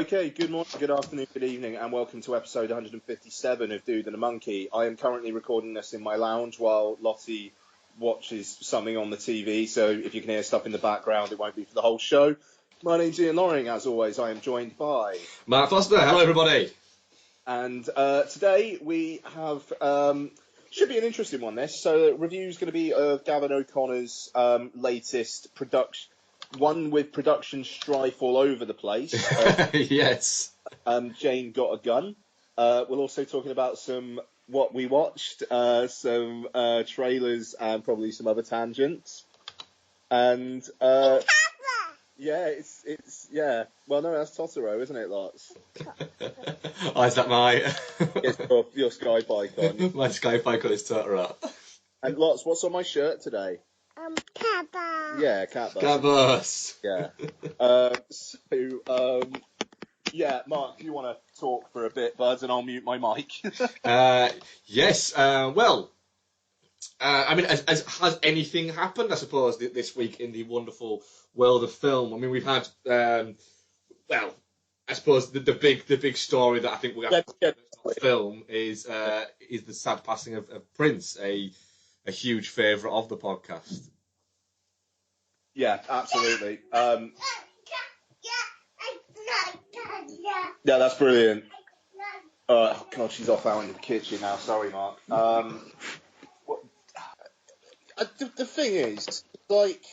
Okay, good morning, good afternoon, good evening, and welcome to episode 157 of Dude and a Monkey. I am currently recording this in my lounge while Lottie watches something on the TV, so if you can hear stuff in the background, it won't be for the whole show. My name's Ian Loring, as always. I am joined by Mark Foster. Hello, everybody. And today we have, should be an interesting one, this. So the review's going to be of Gavin O'Connor's latest production. One with production strife all over the place. Yes. Jane Got a Gun. We're also talking about what we watched, some trailers, and probably some other tangents. And yeah. Well, no, that's Totoro, isn't it, Lots? Oh, is that my Yes, your Skype icon. my Skype icon is Totoro. And Lots, what's on my shirt today? Cat bus. Yeah, cat bus. Cat bus. Yeah. Yeah, Mark, if you want to talk for a bit, bud, and I'll mute my mic. Yes. Well, I mean, has anything happened? I suppose this week in the wonderful world of film. I mean, we've had, well, I suppose the big story that I think we have to film is the sad passing of Prince, a huge favourite of the podcast. Yeah, absolutely. Yeah, that's brilliant. Oh God, she's off out in the kitchen now. Sorry, Mark. The thing is, like,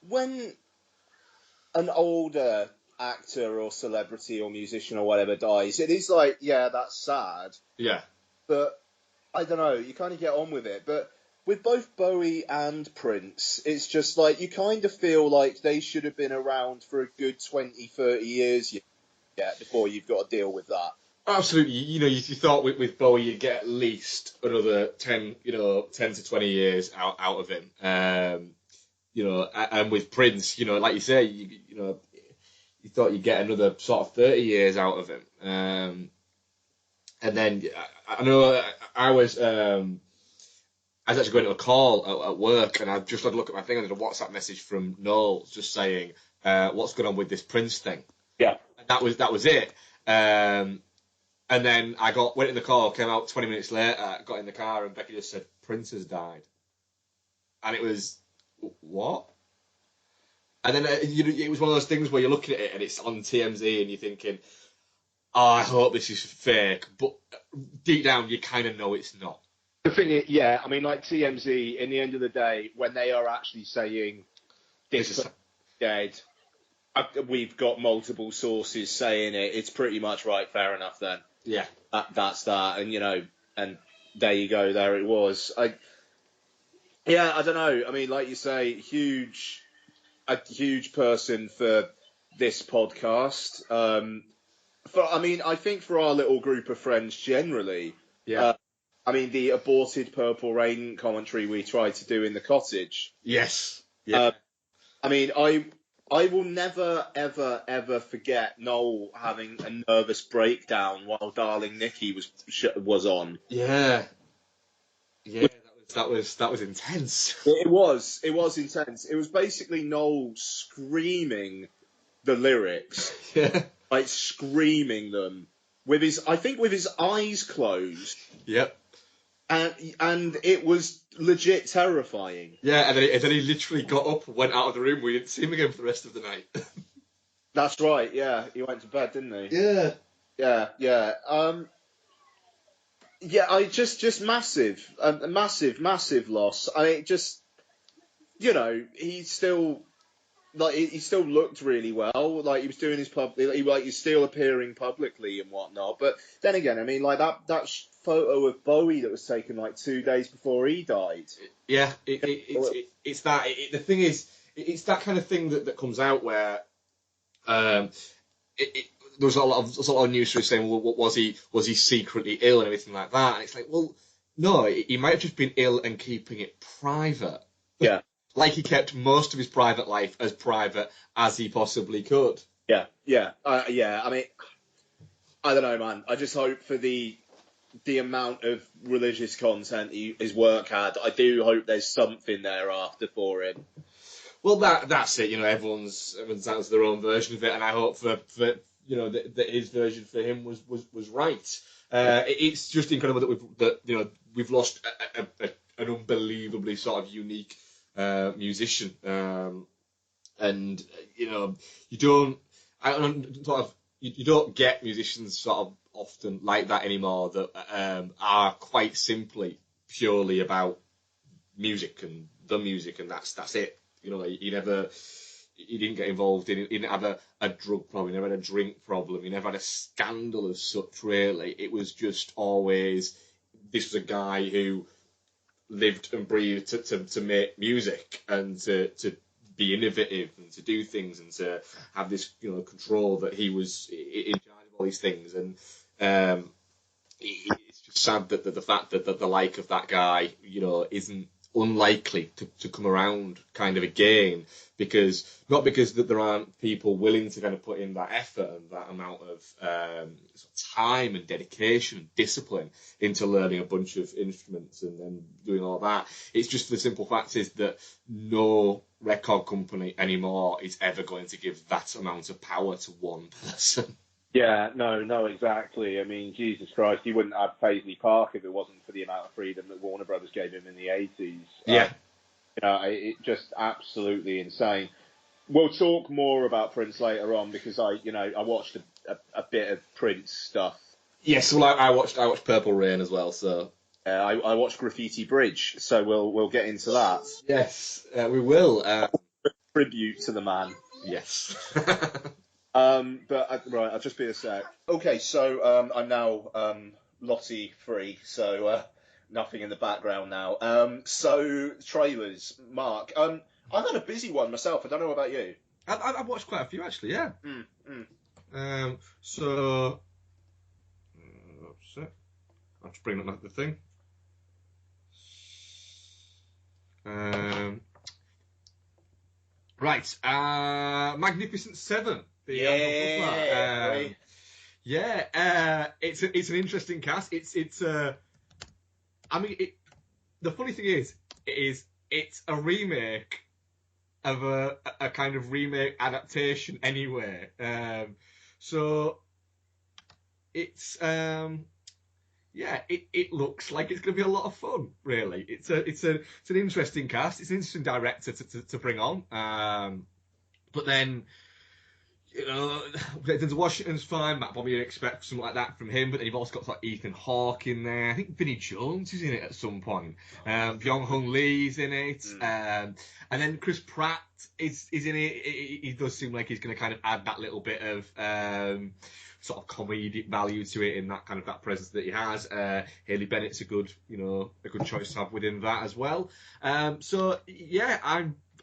when an older actor or celebrity or musician or whatever dies, it is like, yeah, that's sad. Yeah. But I don't know, you kind of get on with it. But with both Bowie and Prince, it's just like you kind of feel like they should have been around for a good 20, 30 years yet before you've got to deal with that. Absolutely. You know, you thought with Bowie you'd get at least another 10 to 20 years out of him. And with Prince, like you say, you thought you'd get another sort of 30 years out of him. And then I know I was actually going to a call at work, and I just had a look at my thing, and there's a WhatsApp message from Noel just saying, what's going on with this Prince thing? Yeah. And that was it. And then I went in the call, came out 20 minutes later, got in the car, and Becky just said, Prince has died. And it was, what? And then it was one of those things where you're looking at it, and it's on TMZ, and you're thinking, oh, I hope this is fake. But deep down, you kind of know it's not. The thing is, yeah, I mean, like TMZ, in the end of the day, when they are actually saying this is dead, we've got multiple sources saying it, it's pretty much right, fair enough then. Yeah. That's that, and, and there you go, there it was. I don't know. I mean, like you say, a huge person for this podcast. I think for our little group of friends generally, yeah. The aborted Purple Rain commentary we tried to do in the cottage. Yes. Yeah. I will never, ever, ever forget Noel having a nervous breakdown while Darling Nikki was on. Yeah. Yeah. That was intense. It was intense. It was basically Noel screaming the lyrics. Yeah. Like screaming them with his eyes closed. Yep. And it was legit terrifying. Yeah, and then he literally got up, went out of the room. We didn't see him again for the rest of the night. That's right. Yeah, he went to bed, didn't he? Yeah. Yeah. I just massive loss. He still looked really well. Like he was doing his he's still appearing publicly and whatnot. But then again, I mean, like that photo of Bowie that was taken like 2 days before he died. Yeah, it's that. The thing is, it's that kind of thing that comes out where there was a lot of news stories saying, well, was he secretly ill and everything like that? And it's like, well, no, he might have just been ill and keeping it private. Yeah. Like he kept most of his private life as private as he possibly could. Yeah. I mean, I don't know, man. I just hope for the amount of religious content his work had. I do hope there's something there after for him. Well, that's it. Everyone's has their own version of it, and I hope for that his version for him was right. It's just incredible that we've lost an unbelievably sort of unique musician, and you don't you don't get musicians sort of often like that anymore that are quite simply purely about music and the music, and that's it. He didn't get involved in it. He didn't have a drug problem. He never had a drink problem. He never had a scandal as such, really. It was just always, this was a guy who lived and breathed to make music and to be innovative and to do things and to have this control that he was in charge of all these things. And it's just sad that the fact that the like of that guy isn't unlikely to come around kind of again, not because that there aren't people willing to kind of put in that effort and that amount of time and dedication and discipline into learning a bunch of instruments and then doing all that. It's just the simple fact is that no record company anymore is ever going to give that amount of power to one person. Yeah, no, exactly. I mean, Jesus Christ, you wouldn't have Paisley Park if it wasn't for the amount of freedom that Warner Brothers gave him in the 80s. Yeah. It just absolutely insane. We'll talk more about Prince later on because I watched a bit of Prince stuff. Yes, well, I watched Purple Rain as well, so. I watched Graffiti Bridge, so we'll get into that. Yes, we will. Tribute to the man. Yes. Right, I'll just be a sec. Okay, so I'm now Lottie free, so nothing in the background now. So trailers, Mark. I've had a busy one myself. I don't know about you. I've watched quite a few actually. Yeah. So I'll just bring up the thing. Right. Magnificent Seven. It's an interesting cast. The funny thing is, it's a remake of a kind of remake adaptation anyway. So it's it looks like it's going to be a lot of fun. Really, it's an interesting cast. It's an interesting director to bring on. But then, Denzel Washington's fine. Matt Bobby, you'd expect something like that from him. But then you've also got like Ethan Hawke in there. I think Vinnie Jones is in it at some point. Byung Hun Lee's in it. And then Chris Pratt is in it. He does seem like he's going to kind of add that little bit of sort of comedic value to it in that kind of that presence that he has. Haley Bennett's a good choice to have within that as well. So yeah,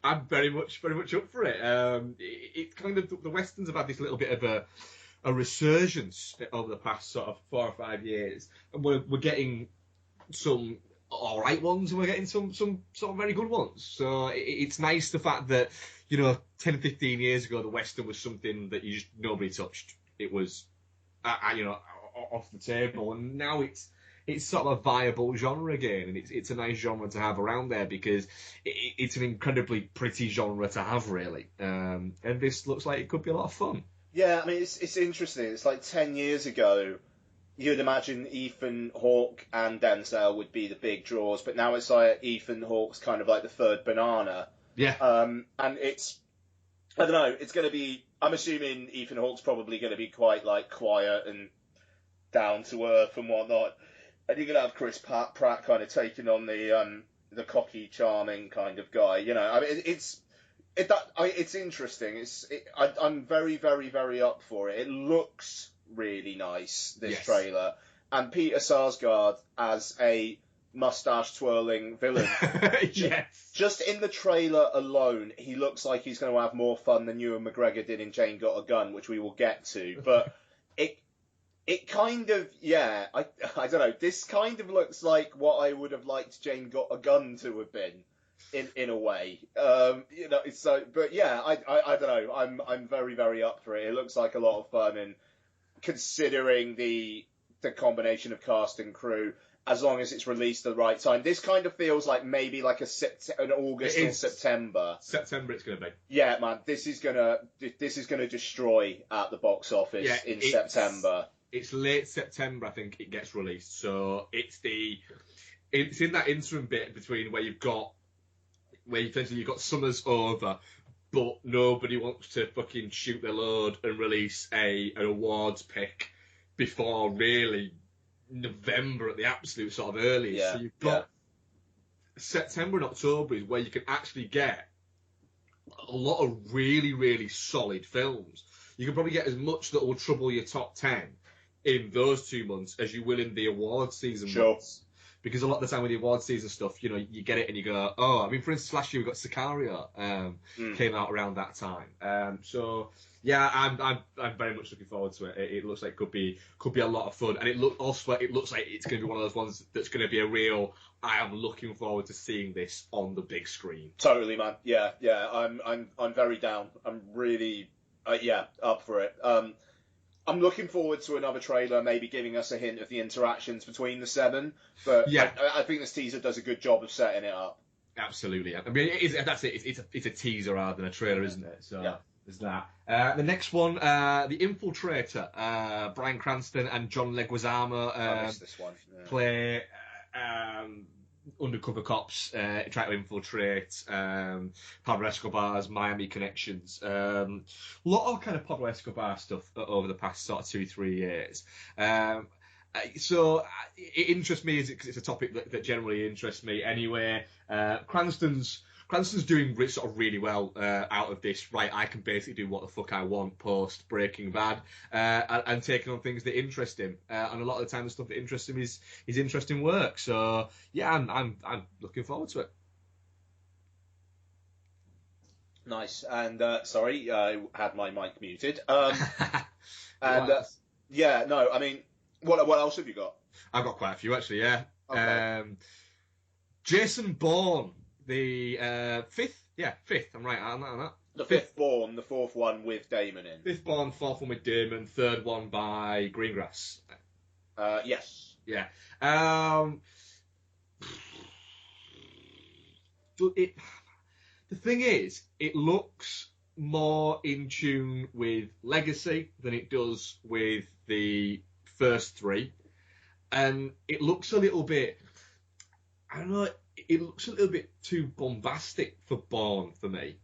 I'm very much up for it. It's kind of the westerns have had this little bit of a resurgence over the past sort of 4 or 5 years, and we're getting some all right ones, and we're getting some sort of very good ones. So it's nice the fact that 10, 15 years ago the western was something that nobody touched. It was off the table, and now it's sort of a viable genre again, and it's a nice genre to have around there because it's an incredibly pretty genre to have, really. And this looks like it could be a lot of fun. Yeah, I mean, it's interesting. It's like 10 years ago, you'd imagine Ethan Hawke and Denzel would be the big draws, but now it's like Ethan Hawke's kind of like the third banana. Yeah. And I don't know, it's going to be, I'm assuming Ethan Hawke's probably going to be quite like quiet and down to earth and whatnot. And you're going to have Chris Pratt kind of taking on the cocky, charming kind of guy. I mean, it's interesting. I'm very, very, very up for it. It looks really nice, this trailer. And Peter Sarsgaard as a mustache-twirling villain. Yes. Just in the trailer alone, he looks like he's going to have more fun than Ewan McGregor did in Jane Got a Gun, which we will get to. But it kind of, I don't know, this kind of looks like what I would have liked Jane Got a Gun to have been, in a way. So, but yeah, I don't know, I'm very, very up for it. It looks like a lot of fun, and considering the combination of cast and crew, as long as it's released at the right time. This kind of feels like maybe like an August or September. September it's going to be. Yeah, man, this is gonna destroy at the box office in September. It's late September, I think it gets released. So it's in that interim bit between where you've got summer's over, but nobody wants to fucking shoot their load and release an awards pick before really November at the absolute sort of earliest. Yeah, so you've got September and October is where you can actually get a lot of really, really solid films. You can probably get as much that will trouble your top 10 in those 2 months as you will in the awards season months. Because a lot of the time with the awards season stuff, you know, you get it and you go, oh, I mean, for instance, last year we got Sicario, came out around that time. So yeah, I'm very much looking forward to it. It looks like it could be a lot of fun, and it looks like it's going to be one of those ones that's going to be a real. I am looking forward to seeing this on the big screen. Totally, man. Yeah. I'm very down. I'm really, up for it. I'm looking forward to another trailer, maybe giving us a hint of the interactions between the 7. But yeah, I think this teaser does a good job of setting it up. Absolutely. I mean, it's a teaser rather than a trailer, isn't it? So yeah. There's that. The next one, The Infiltrator. Bryan Cranston and John Leguizamo I missed this one. Play undercover cops try to infiltrate Pablo Escobar's Miami connections. A lot of kind of Pablo Escobar stuff over the past sort of 2-3 years. So it interests me as it's a topic that generally interests me anyway. Cranston's doing sort of really well out of this. Right, I can basically do what the fuck I want post Breaking Bad, and taking on things that interest him. And a lot of the time, the stuff that interests him is interesting work. So yeah, I'm looking forward to it. Nice. And sorry, I had my mic muted. And yeah, no, I mean, what else have you got? I've got quite a few actually. Yeah. Okay. Jason Bourne. The fifth. I'm right on that. The fifth Bourne, the fourth one with Damon in. Fifth Bourne, fourth one with Damon, third one by Greengrass. Yes. Yeah. The thing is, it looks more in tune with Legacy than it does with the first 3, and it looks a little bit. I don't know. It looks a little bit too bombastic for Bourne for me.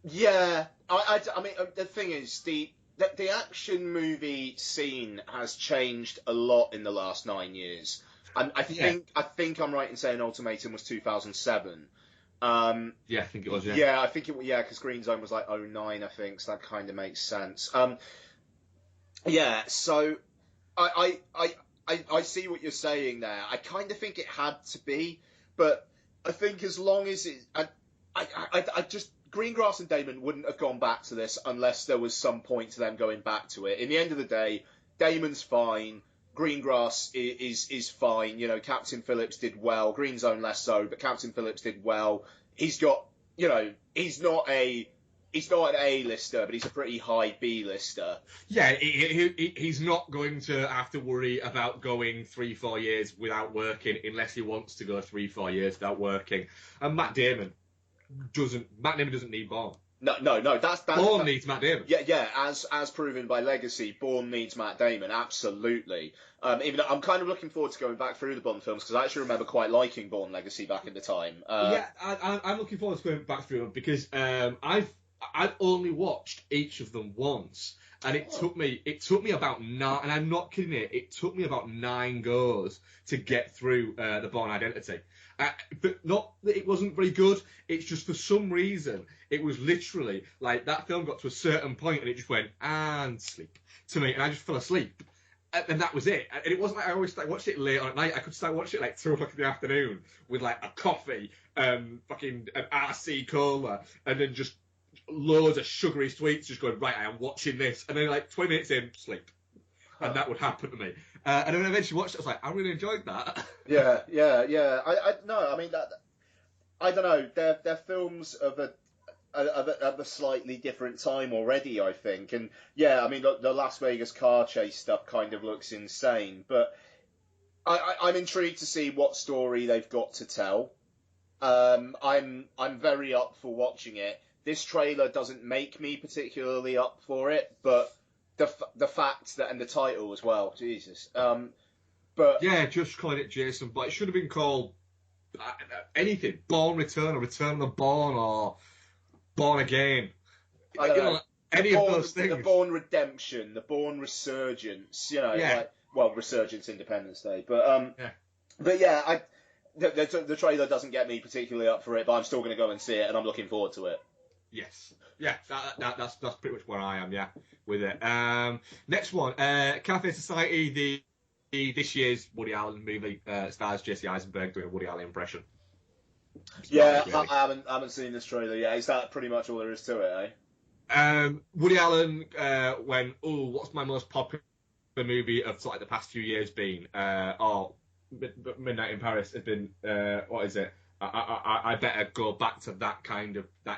Yeah, I mean, the thing is, the action movie scene has changed a lot in the last 9 years. I think I'm right in saying Ultimatum was 2007. Yeah, I think it was. Yeah. Yeah, I think because Green Zone was like 2009, I think, so that kind of makes sense. Yeah, so I see what you're saying there. I kind of think it had to be, but I think as long as it, I just Greengrass and Damon wouldn't have gone back to this unless there was some point to them going back to it. In the end of the day, Damon's fine. Greengrass is fine. You know, Captain Phillips did well. Green Zone less so, but Captain Phillips did well. He's got, you know, he's not an A-lister, but he's a pretty high B-lister. Yeah, he's not going to have to worry about going 3-4 years without working unless he wants to go 3-4 years without working. And Matt Damon doesn't need Bourne. No, that's Bourne needs Matt Damon. Yeah, as proven by Legacy, Bourne needs Matt Damon, absolutely. Even though I'm kind of looking forward to going back through the Bond films because I actually remember quite liking Bourne Legacy back in the time. I'm looking forward to going back through them because I've only watched each of them once, and it took me about 9, and I'm not kidding it took me about 9 goes to get through the Bourne Identity. But not that it wasn't very good, it's just for some reason, it was literally, like, that film got to a certain point and it just went, and sleep, to me, and I just fell asleep. And that was it. And it wasn't like I always watched it late on at night. I could start watching it like 2 o'clock in the afternoon with like a coffee, fucking an RC cola, and then just loads of sugary sweets, just going, right, I am watching this. And then like 20 minutes in, sleep. And that would happen to me. And then eventually watched it, I was like, I really enjoyed that. Yeah. I mean, I don't know. They're films of a slightly different time already, I think. And yeah, I mean, the Las Vegas car chase stuff kind of looks insane, but I'm intrigued to see what story they've got to tell. I'm very up for watching it. This trailer doesn't make me particularly up for it, but the fact that, and the title as well, Jesus. But Yeah, just calling it Jason, but it should have been called anything. Born Return or Return of the Born or Born Again. I don't know. Any of those things. The Born Redemption, the Born Resurgence, Yeah. Resurgence Independence Day. But yeah, the trailer doesn't get me particularly up for it, but I'm still going to go and see it, and I'm looking forward to it. Yes. Yeah, that's pretty much where I am, yeah, with it. Next one, Cafe Society, this year's Woody Allen movie, stars Jesse Eisenberg doing a Woody Allen impression. Yeah, really. I haven't seen this trailer yet. Is that pretty much all there is to it, eh? Woody Allen went, what's my most popular movie of like the past few years been? Midnight in Paris has been, what is it? I better go back to that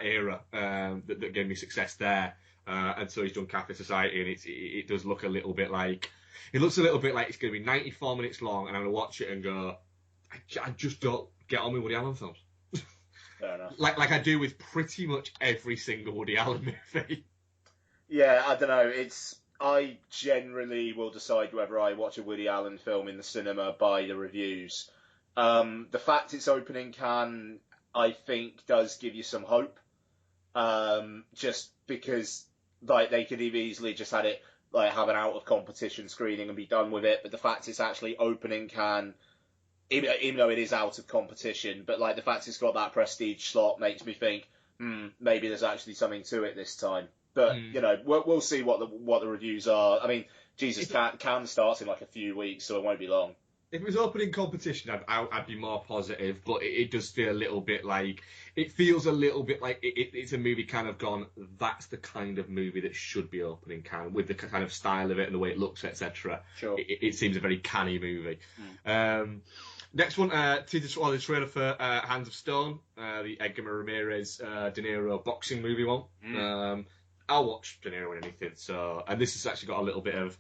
era that gave me success there. And so he's done Cafe Society, and it does look a little bit like, it's going to be 94 minutes long, and I'm going to watch it and go, I just don't get on with Woody Allen films. Fair enough. Like I do with pretty much every single Woody Allen movie. Yeah, I don't know. I generally will decide whether I watch a Woody Allen film in the cinema by the reviews. The fact it's opening Cannes, I think, does give you some hope. Just because, like, they could have easily just had it, like, have an out of competition screening and be done with it. But the fact it's actually opening Cannes, even though it is out of competition, but like the fact it's got that prestige slot makes me think, maybe there's actually something to it this time. But we'll see what the reviews are. I mean, Jesus, Cannes starts in like a few weeks, so it won't be long. If it was opening competition, I'd be more positive, but it does feel a little bit like, it feels a little bit like it's a movie kind of gone, that's the kind of movie that should be opening Cannes, with the kind of style of it and the way it looks, etc. Sure. It seems a very canny movie. Next one, the trailer for Hands of Stone, the Edgar Ramirez De Niro boxing movie one. I'll watch De Niro in anything, and this has actually got a little bit of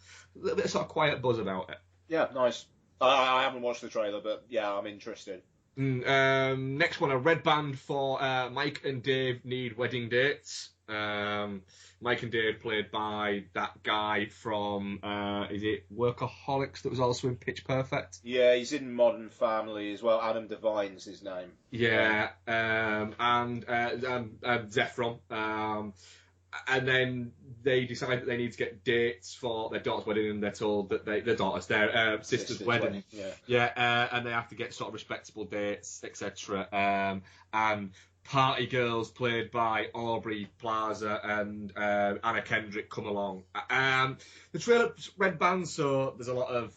sort of quiet buzz about it. Yeah, nice. I haven't watched the trailer, but yeah, I'm interested. Next one, a red band for Mike and Dave Need Wedding Dates. Mike and Dave played by that guy from, is it Workaholics that was also in Pitch Perfect? Yeah, he's in Modern Family as well. Adam Devine's his name. Yeah, and Zephron. And then they decide that they need to get dates for their daughter's wedding, and they're told that their sister's wedding. Yeah, and they have to get sort of respectable dates, etc. And party girls played by Aubrey Plaza and Anna Kendrick come along. The trailer's red band, so there's a lot of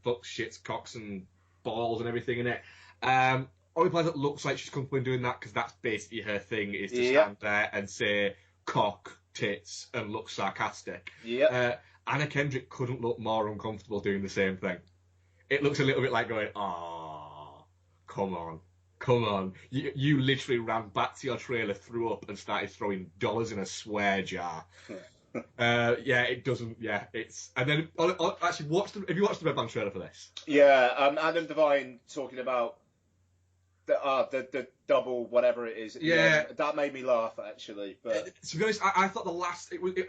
butts, shits, cocks, and balls and everything in it. Aubrey Plaza looks like she's comfortable in doing that because that's basically her thing, is to stand there and say cock, tits, and look sarcastic. Anna Kendrick couldn't look more uncomfortable doing the same thing. It looks a little bit like going, come on. You literally ran back to your trailer, threw up, and started throwing dollars in a swear jar. It doesn't. Yeah, it's. And then actually, have you watched the Red Band trailer for this? Yeah, Adam Devine talking about the double whatever it is. Yeah, that made me laugh actually. But to be honest, I thought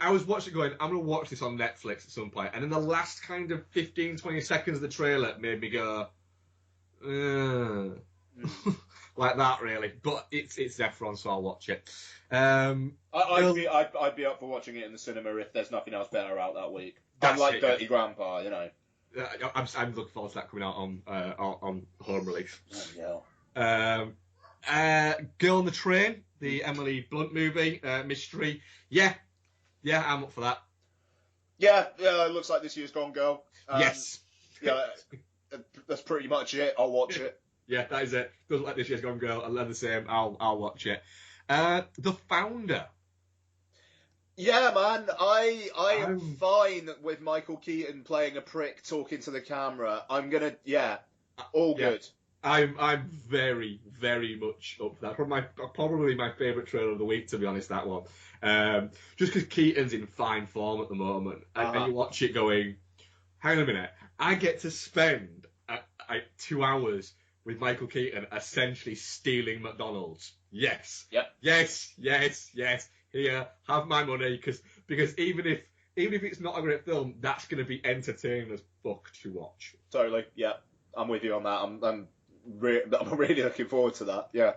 I was watching it going, I'm gonna watch this on Netflix at some point, and then the last kind of 15-20 seconds of the trailer made me go, like that really. But it's Zephron, so I'll watch it. I'd be up for watching it in the cinema if there's nothing else better out that week. Unlike Dirty Grandpa, I'm looking forward to that coming out on home release. Oh, Girl on the Train, the Emily Blunt movie, mystery. Yeah, I'm up for that. Yeah, it looks like this year's Gone Girl. Yes. Yeah, that's pretty much it. I'll watch it. Yeah, that is it. Doesn't like this year's Gone Girl. I'll the same. I'll watch it. The Founder. Yeah, man. I am fine with Michael Keaton playing a prick talking to the camera. I'm gonna, all good. I'm very, very much up for that. Probably my favourite trailer of the week, to be honest, that one. Just because Keaton's in fine form at the moment. And you watch it going, hang on a minute, I get to spend like 2 hours with Michael Keaton essentially stealing McDonald's. Yes. Yep. Yes. Here, have my money, because even if it's not a great film, that's going to be entertaining as fuck to watch. Totally. Yeah, I'm with you on that. I'm really looking forward to that. Yeah.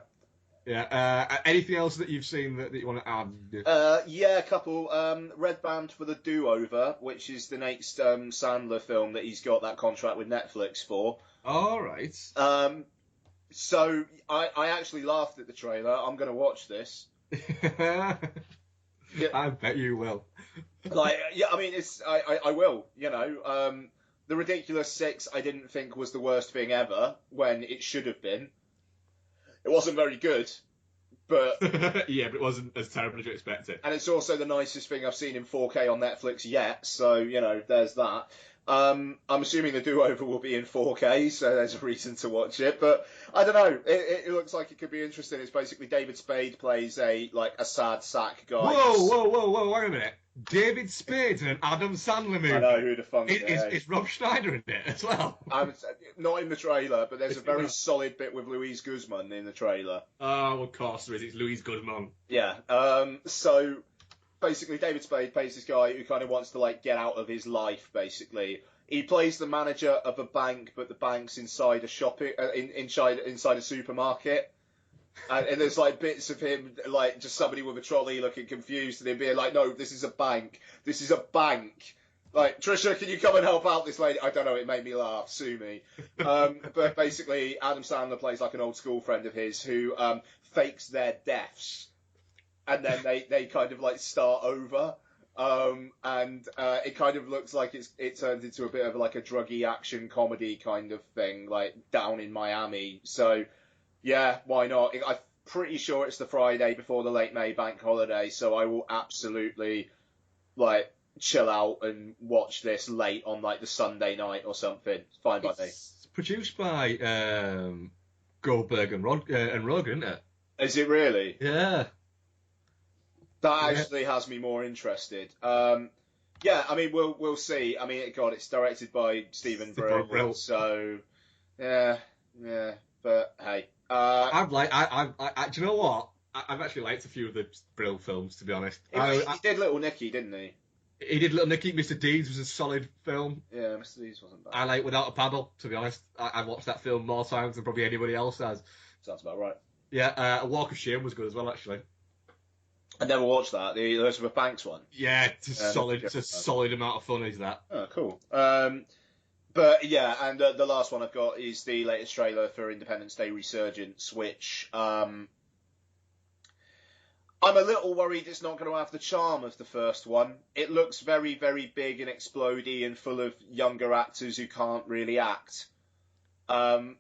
Yeah. Anything else that you've seen that you want to add? Yeah, a couple. Red Band for the Do-Over, which is the next Sandler film that he's got that contract with Netflix for. All right. So I actually laughed at the trailer. I'm going to watch this. Yeah. I bet you will. Yeah, I mean, I will. The Ridiculous Six I didn't think was the worst thing ever when it should have been. It wasn't very good, but yeah, but it wasn't as terrible as you expected. And it's also the nicest thing I've seen in 4K on Netflix yet. So there's that. I'm assuming the Do-Over will be in 4K, so there's a reason to watch it. But I don't know. It looks like it could be interesting. It's basically David Spade plays a sad sack guy. Whoa! Wait a minute. David Spade in an Adam Sandler movie. I know who the fuck is Rob Schneider in it as well? Not in the trailer, but there's a very solid bit with Luis Guzman in the trailer. Oh, of course there is. It's Luis Guzman. Yeah. So basically, David Spade plays this guy who kind of wants to get out of his life. Basically, he plays the manager of a bank, but the bank's inside a shopping inside a supermarket. And there's bits of him just somebody with a trolley looking confused and him being like, no, this is a bank. This is a bank. Trisha, can you come and help out this lady? I don't know, it made me laugh, sue me. But basically, Adam Sandler plays an old school friend of his who fakes their deaths. And then they kind of start over. And it kind of looks like it turns into a bit of a druggy action comedy kind of thing, down in Miami. So, yeah, why not? I'm pretty sure it's the Friday before the late May bank holiday, so I will absolutely chill out and watch this late on the Sunday night or something. It's fine by me. It's produced by Goldberg and Rogan, isn't it? Is it really? Yeah. That actually has me more interested. Yeah, I mean, we'll see. I mean, God, it's directed by Stephen Brill, so yeah. But hey. Do you know what? I've actually liked a few of the Brill films, to be honest. He did Little Nicky, didn't he? He did Little Nicky. Mr. Deeds was a solid film. Yeah, Mr. Deeds wasn't bad. I like Without a Paddle, to be honest. I've watched that film more times than probably anybody else has. Sounds about right. Yeah, A Walk of Shame was good as well, actually. I never watched that. The Elizabeth Banks one. Yeah, it's a solid amount of fun, is that? Oh, cool. But yeah, and the last one I've got is the latest trailer for Independence Day Resurgence, which I'm a little worried it's not going to have the charm of the first one. It looks very, very big and explodey and full of younger actors who can't really act. The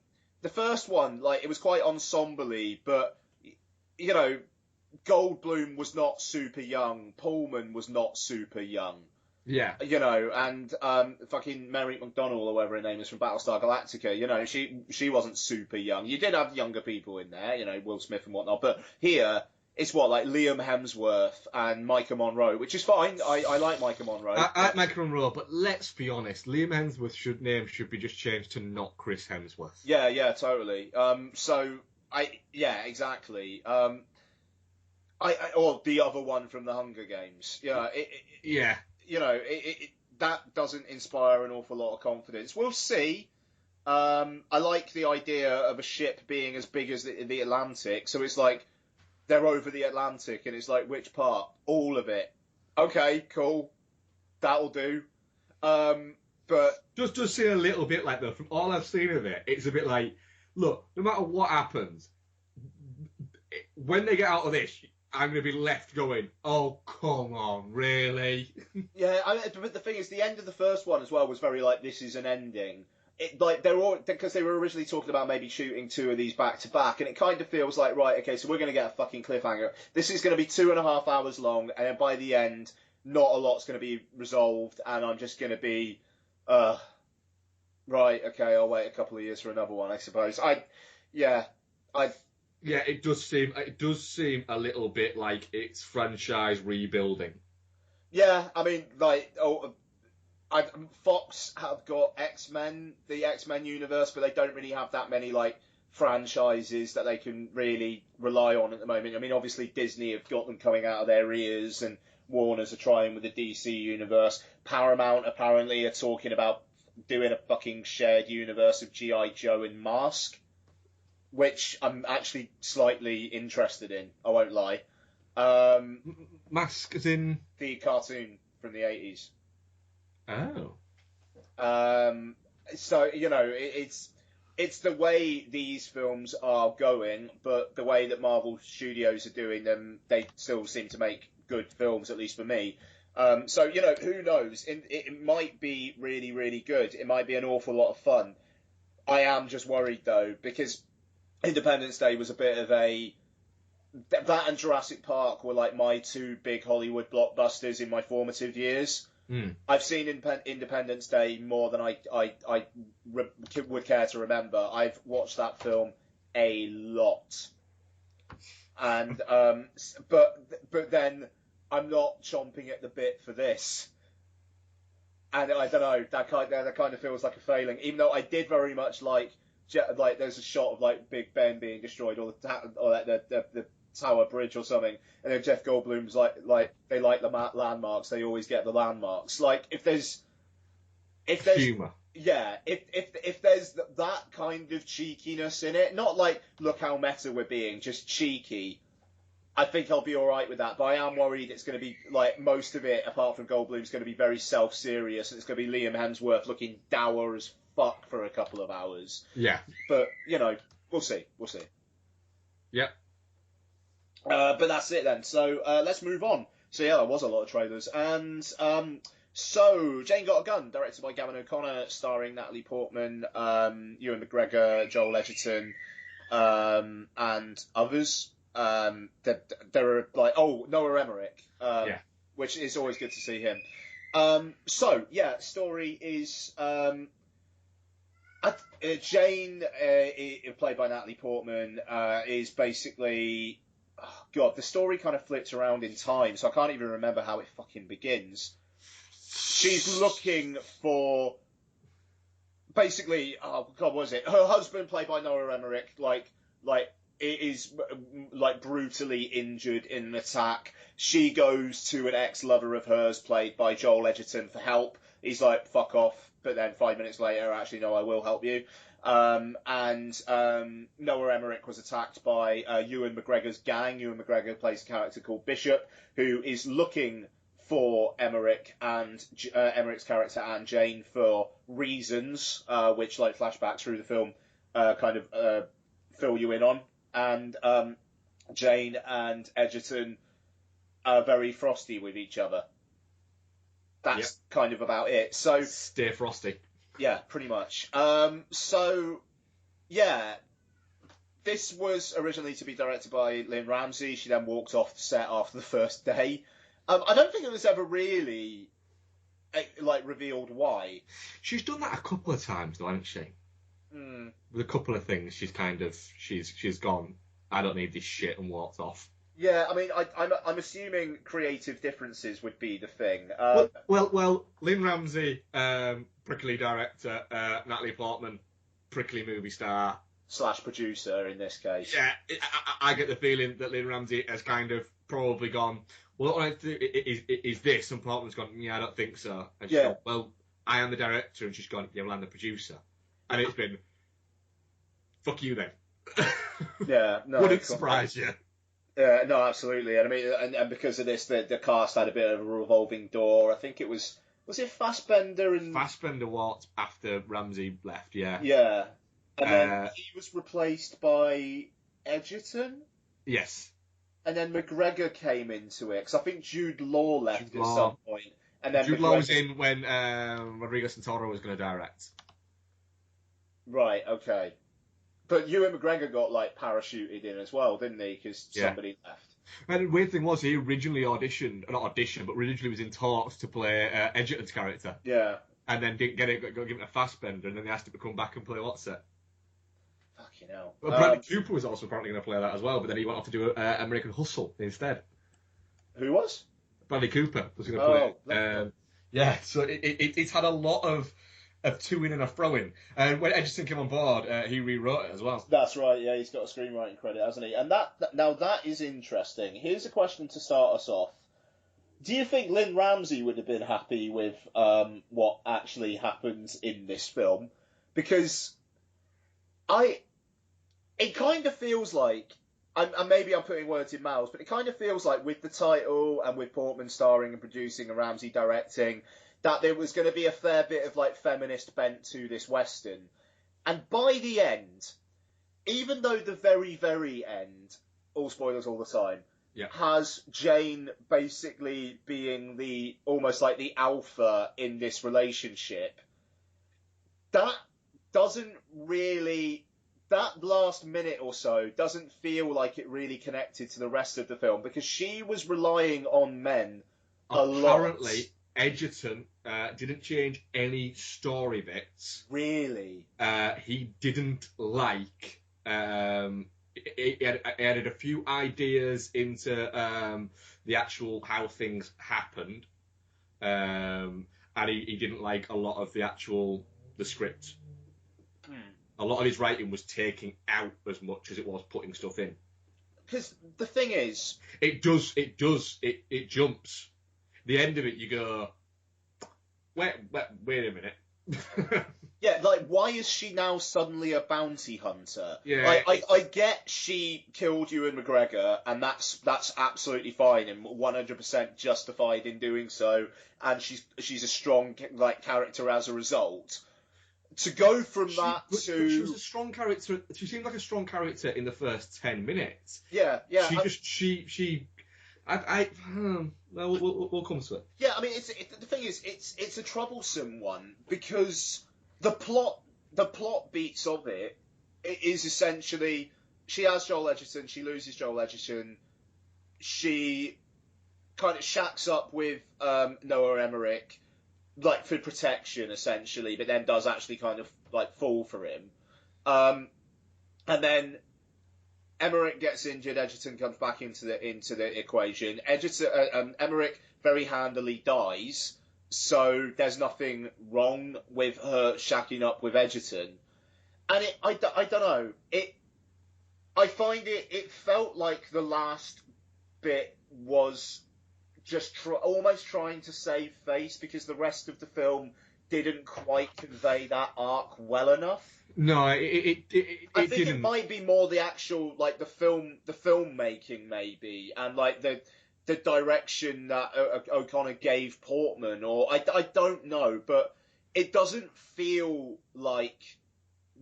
first one, it was quite ensemble-y, but Goldblum was not super young. Pullman was not super young. Yeah. And fucking Mary McDonnell, or whatever her name is, from Battlestar Galactica, she wasn't super young. You did have younger people in there, Will Smith and whatnot, but here, it's Liam Hemsworth and Micah Monroe, which is fine. I like Micah Monroe. I like Micah Monroe, but let's be honest, Liam Hemsworth's name should be just changed to not Chris Hemsworth. Yeah, totally. Exactly. Or the other one from the Hunger Games. Yeah. That doesn't inspire an awful lot of confidence. We'll see. I like the idea of a ship being as big as the Atlantic. So it's they're over the Atlantic, and it's which part? All of it. Okay, cool. That'll do. But just say a little bit though. From all I've seen of it, it's a bit look, no matter what happens, when they get out of this, I'm going to be left going, oh, come on, really? Yeah, but the thing is, the end of the first one as well was very this is an ending. They're all, because they were originally talking about maybe shooting two of these back to back, and it kind of feels right, okay, so we're going to get a fucking cliffhanger. This is going to be 2.5 hours long, and then by the end, not a lot's going to be resolved, and I'm just going to be, right, okay, I'll wait a couple of years for another one, I suppose. Yeah, it does seem a little bit like it's franchise rebuilding. Yeah, I mean, Fox have got X-Men, the X-Men universe, but they don't really have that many like franchises that they can really rely on at the moment. I mean, obviously Disney have got them coming out of their ears, and Warner's are trying with the DC universe. Paramount apparently are talking about doing a fucking shared universe of G.I. Joe and Mask, which I'm actually slightly interested in. I won't lie. Mask as in the cartoon from the 80s. Oh. So, you know, it's the way these films are going, but the way that Marvel Studios are doing them, they still seem to make good films, at least for me. So, you know, who knows? It might be really, really good. It might be an awful lot of fun. I am just worried, though, because Independence Day was a bit of a... That and Jurassic Park were like my two big Hollywood blockbusters in my formative years. I've seen Independence Day more than I would care to remember. I've watched that film a lot, and but then I'm not chomping at the bit for this, and I don't know, that kind of feels like a failing. Even though I did very much like there's a shot of like Big Ben being destroyed, or the Tower Bridge or something, and then Jeff Goldblum's like they like the landmarks, they always get the landmarks. Like if there's humor, yeah, if there's that kind of cheekiness in it, not like look how meta we're being, just cheeky, I think I'll be all right with that. But I am worried it's going to be like most of it, apart from Goldblum's going to be very self-serious, and it's going to be Liam Hemsworth looking dour as fuck for a couple of hours. Yeah, but you know, we'll see. Yep. But that's it then. So let's move on. So yeah, there was a lot of trailers. And so Jane Got a Gun, directed by Gavin O'Connor, starring Natalie Portman, Ewan McGregor, Joel Edgerton, and others. There are like Noah Emmerich, which is always good to see him. So yeah, story is Jane, played by Natalie Portman, is basically. Oh, God, the story kind of flips around in time, so I can't even remember how it fucking begins. She's looking for, basically, oh God, what was it? Her husband, played by Noah Emmerich, is like brutally injured in an attack. She goes to an ex-lover of hers, played by Joel Edgerton, for help. He's like, fuck off. But then 5 minutes later, actually, no, I will help you. And Noah Emmerich was attacked by Ewan McGregor's gang. Ewan McGregor plays a character called Bishop, who is looking for Emmerich and Emmerich's character and Jane for reasons, which like flashbacks through the film kind of fill you in on. And Jane and Edgerton are very frosty with each other. That's kind of about it. So stay frosty. Yeah, pretty much. So, yeah, this was originally to be directed by Lynn Ramsey. She then walked off the set after the first day. I don't think it was ever really, revealed why. She's done that a couple of times, though, hasn't she? With a couple of things, she's gone, I don't need this shit, and walked off. Yeah, I mean, I'm assuming creative differences would be the thing. Well, Lynn Ramsey, prickly director, Natalie Portman, prickly movie star / producer in this case. Yeah, I get the feeling that Lynn Ramsey has kind of probably gone, well, what I have to do is this, and Portman's gone, yeah, I don't think so. And she's gone, well, I am the director, and she's gone, yeah, well, I'm the producer. And it's been, fuck you then. Yeah, no. Wouldn't surprise you. No, absolutely. And I mean, and because of this, the cast had a bit of a revolving door. I think it was it Fassbender and... Fassbender walked after Ramsey left, yeah. Yeah. And then he was replaced by Edgerton? Yes. And then McGregor came into it, because I think Jude Law left at some point. And then Jude Law was in when Rodrigo Santoro was going to direct. Right, okay. But Ewan McGregor got, parachuted in as well, didn't he? Because somebody left. And the weird thing was, he originally not auditioned, but originally was in talks to play Edgerton's character. Yeah. And then didn't get it, got given a Fassbender, and then they asked him to come back and play what's it? Fucking hell. Well, Bradley Cooper was also apparently going to play that as well, but then he went off to do American Hustle instead. Who was? Bradley Cooper was going to play. Yeah, so it's had a lot of to-in and a throw-in. And when Edgerton came on board, he rewrote it as well. That's right, yeah, he's got a screenwriting credit, hasn't he? And now that is interesting. Here's a question to start us off. Do you think Lynn Ramsey would have been happy with what actually happens in this film? Because it kind of feels like, and maybe I'm putting words in mouths, but it kind of feels like with the title and with Portman starring and producing and Ramsey directing, that there was going to be a fair bit of like feminist bent to this Western. And by the end, even though the very, very end, all spoilers all the time, has Jane basically being the almost like the alpha in this relationship, that doesn't really, that last minute or so doesn't feel like it really connected to the rest of the film, because she was relying on men a lot. Apparently, Edgerton didn't change any story bits. Really? He didn't like... He added a few ideas into the actual how things happened, and he didn't like a lot of the script. A lot of his writing was taking out as much as it was putting stuff in. Because the thing is, it jumps. The end of it, you go, wait a minute. Yeah, like, why is she now suddenly a bounty hunter? Yeah, I get she killed Ewan McGregor, and that's absolutely fine and 100% justified in doing so, and she's a strong like character as a result. To go from that to... She was a strong character. She seemed like a strong character in the first 10 minutes. Yeah. We'll come to it. Yeah, I mean, the thing is, it's a troublesome one, because the plot beats of it is essentially, she has Joel Edgerton, she loses Joel Edgerton, she kind of shacks up with Noah Emmerich, like for protection essentially, but then does actually kind of like fall for him, and then Emmerich gets injured, Edgerton comes back into the equation. Emmerich very handily dies, so there's nothing wrong with her shacking up with Edgerton. And I don't know. I find it felt like the last bit was just almost trying to save face, because the rest of the film didn't quite convey that arc well enough. No, I think didn't. It might be more the actual, like, the filmmaking maybe, and like the direction that O'Connor gave Portman, or I don't know, but it doesn't feel like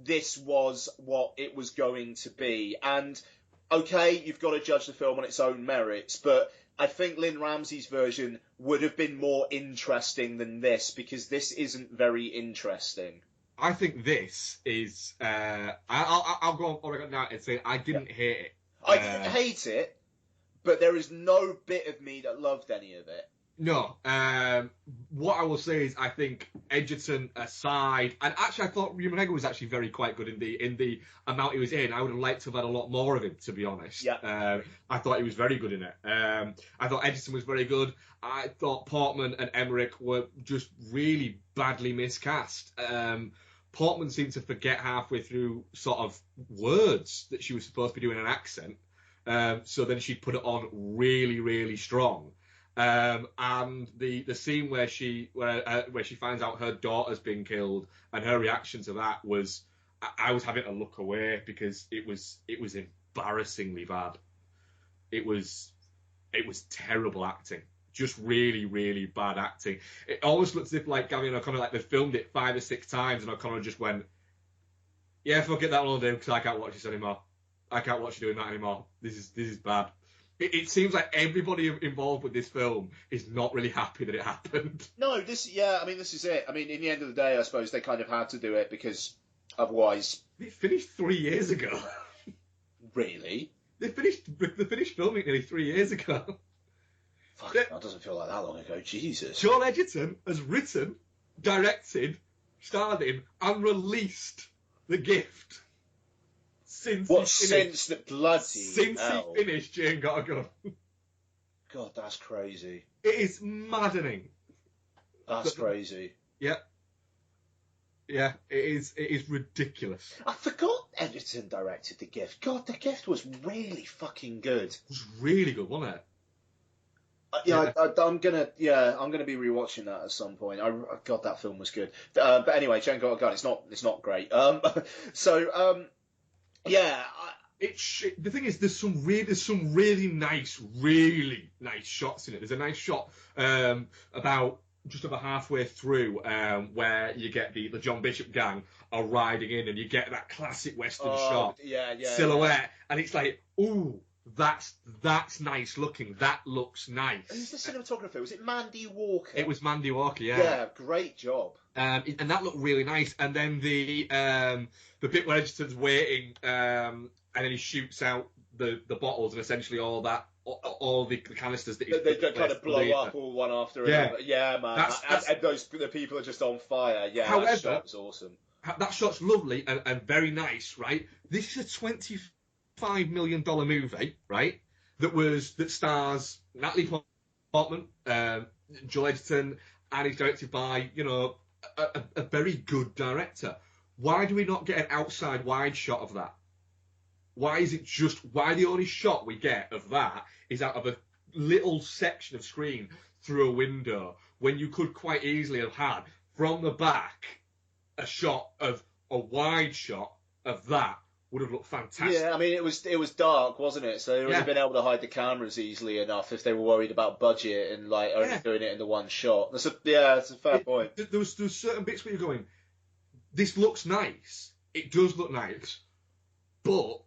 this was what it was going to be. And okay, you've got to judge the film on its own merits, but I think Lynn Ramsey's version would have been more interesting than this, because this isn't very interesting. I think this is... I'll go on record now and say I didn't hate it. I didn't hate it, but there is no bit of me that loved any of it. No. What I will say is I think Edgerton aside, and actually I thought Ewan McGregor was actually very quite good in the amount he was in. I would have liked to have had a lot more of him, to be honest. Yeah. I thought he was very good in it. I thought Edgerton was very good. I thought Portman and Emmerich were just really badly miscast. Portman seemed to forget halfway through sort of words that she was supposed to be doing an accent. So then she put it on really, really strong. And the scene where she finds out her daughter's been killed, and her reaction to that was, I was having to look away, because it was embarrassingly bad. It was terrible acting. Just really, really bad acting. It almost looks as if like Gavin O'Connor, like they filmed it 5 or 6 times, and O'Connor just went, "Yeah, fuck it, that one will do, because I can't watch this anymore. I can't watch you doing that anymore. This is bad." It seems like everybody involved with this film is not really happy that it happened. No, this is it. I mean, in the end of the day, I suppose they kind of had to do it, because otherwise... It finished 3 years ago. Really? They finished filming nearly 3 years ago. Fuck, that doesn't feel like that long ago. Jesus. Joel Edgerton has written, directed, starred in, and released The Gift. Since the bloody Since hell. he finished Jane Got a Gun. God, that's crazy. It is maddening. That's crazy. Yeah. Yeah, it is ridiculous. I forgot Edgerton directed The Gift. God, The Gift was really fucking good. It was really good, wasn't it? I'm gonna be rewatching that at some point. God, that film was good. But anyway, Jane Got a Gun. It's not great. The thing is, there's some really nice shots in it. There's a nice shot about just over halfway through where you get the John Bishop gang are riding in, and you get that classic Western shot, silhouette, and it's like, ooh, that's nice looking. That looks nice. Who's the cinematographer? Was it Mandy Walker? It was Mandy Walker, yeah. Yeah, great job. And that looked really nice. And then the bit where Edgerton's waiting, and then he shoots out the bottles, and essentially all the canisters that they kind of blow up all one after another. Yeah, man. And the people are just on fire. Yeah, however, that shot was awesome. That shot's lovely and very nice, right? This is a $25 million movie, right? That stars Natalie Portman, Joel Edgerton, and is directed by, a very good director. Why do we not get an outside wide shot of that? Why the only shot we get of that is out of a little section of screen through a window, when you could quite easily have had from the back a wide shot of that would have looked fantastic. Yeah, I mean, it was dark, wasn't it? So they would have been able to hide the cameras easily enough if they were worried about budget and only doing it in the one shot. That's a fair point. There was certain bits where you're going, this looks nice. It does look nice, but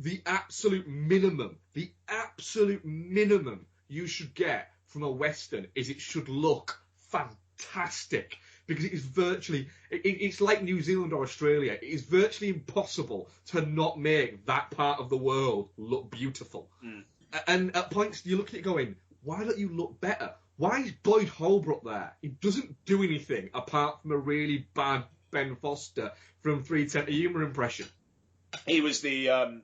the absolute minimum you should get from a Western is it should look fantastic. Because it is virtually, it's like New Zealand or Australia. It is virtually impossible to not make that part of the world look beautiful. Mm. And at points you look at it going, why don't you look better? Why is Boyd Holbrook there? He doesn't do anything apart from a really bad Ben Foster from 310 to Humour impression. He was the kind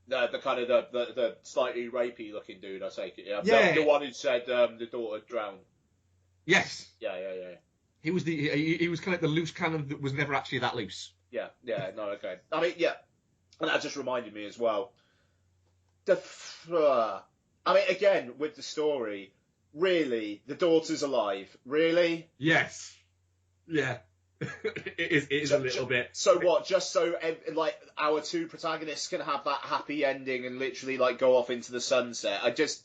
of the slightly rapey looking dude, I take it. Yeah. The one who said the daughter drowned. Yes. Yeah. He was kind of the loose cannon that was never actually that loose. Yeah, no, okay. I mean, yeah, and that just reminded me as well. Again, with the story, really, the daughter's alive, really? Yes. Yeah. it is a little bit. So what? Just so our two protagonists can have that happy ending and literally go off into the sunset. I just.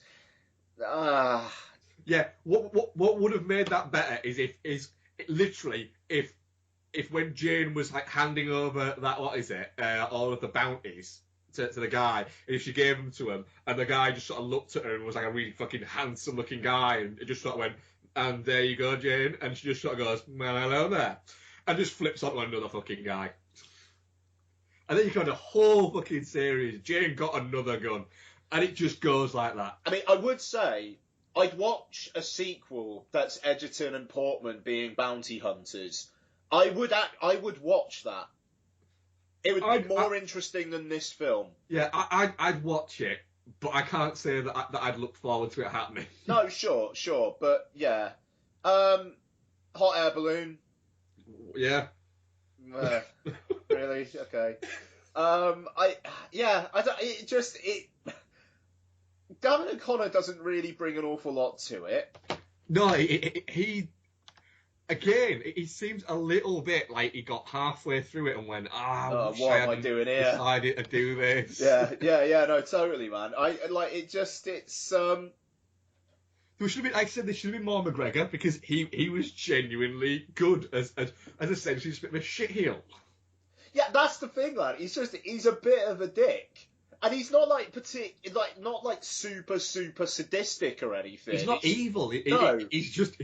Yeah. What would have made that better is if when Jane was handing over that all of the bounties to the guy, and if she gave them to him, and the guy just sort of looked at her and was a really fucking handsome looking guy, and it just sort of went, and there you go, Jane, and she just sort of goes, well, hello there, and just flips onto another fucking guy. And then you got a whole fucking series, Jane got another gun, and it just goes like that. I mean, I would say I'd watch a sequel that's Edgerton and Portman being bounty hunters. I would watch that. It would be more interesting than this film. Yeah, I'd watch it, but I can't say that I'd look forward to it happening. No, sure, but yeah. Hot air balloon. Yeah. Really? Okay. Gavin O'Connor doesn't really bring an awful lot to it. No, he seems a little bit like he got halfway through it and went, what am I doing here? Decided to do this. Yeah, no, totally, man. There should have been more McGregor, because he was genuinely good as essentially just a bit of a shitheel. Yeah, that's the thing, lad. He's a bit of a dick. And he's not super sadistic or anything. He's not evil. No. He's just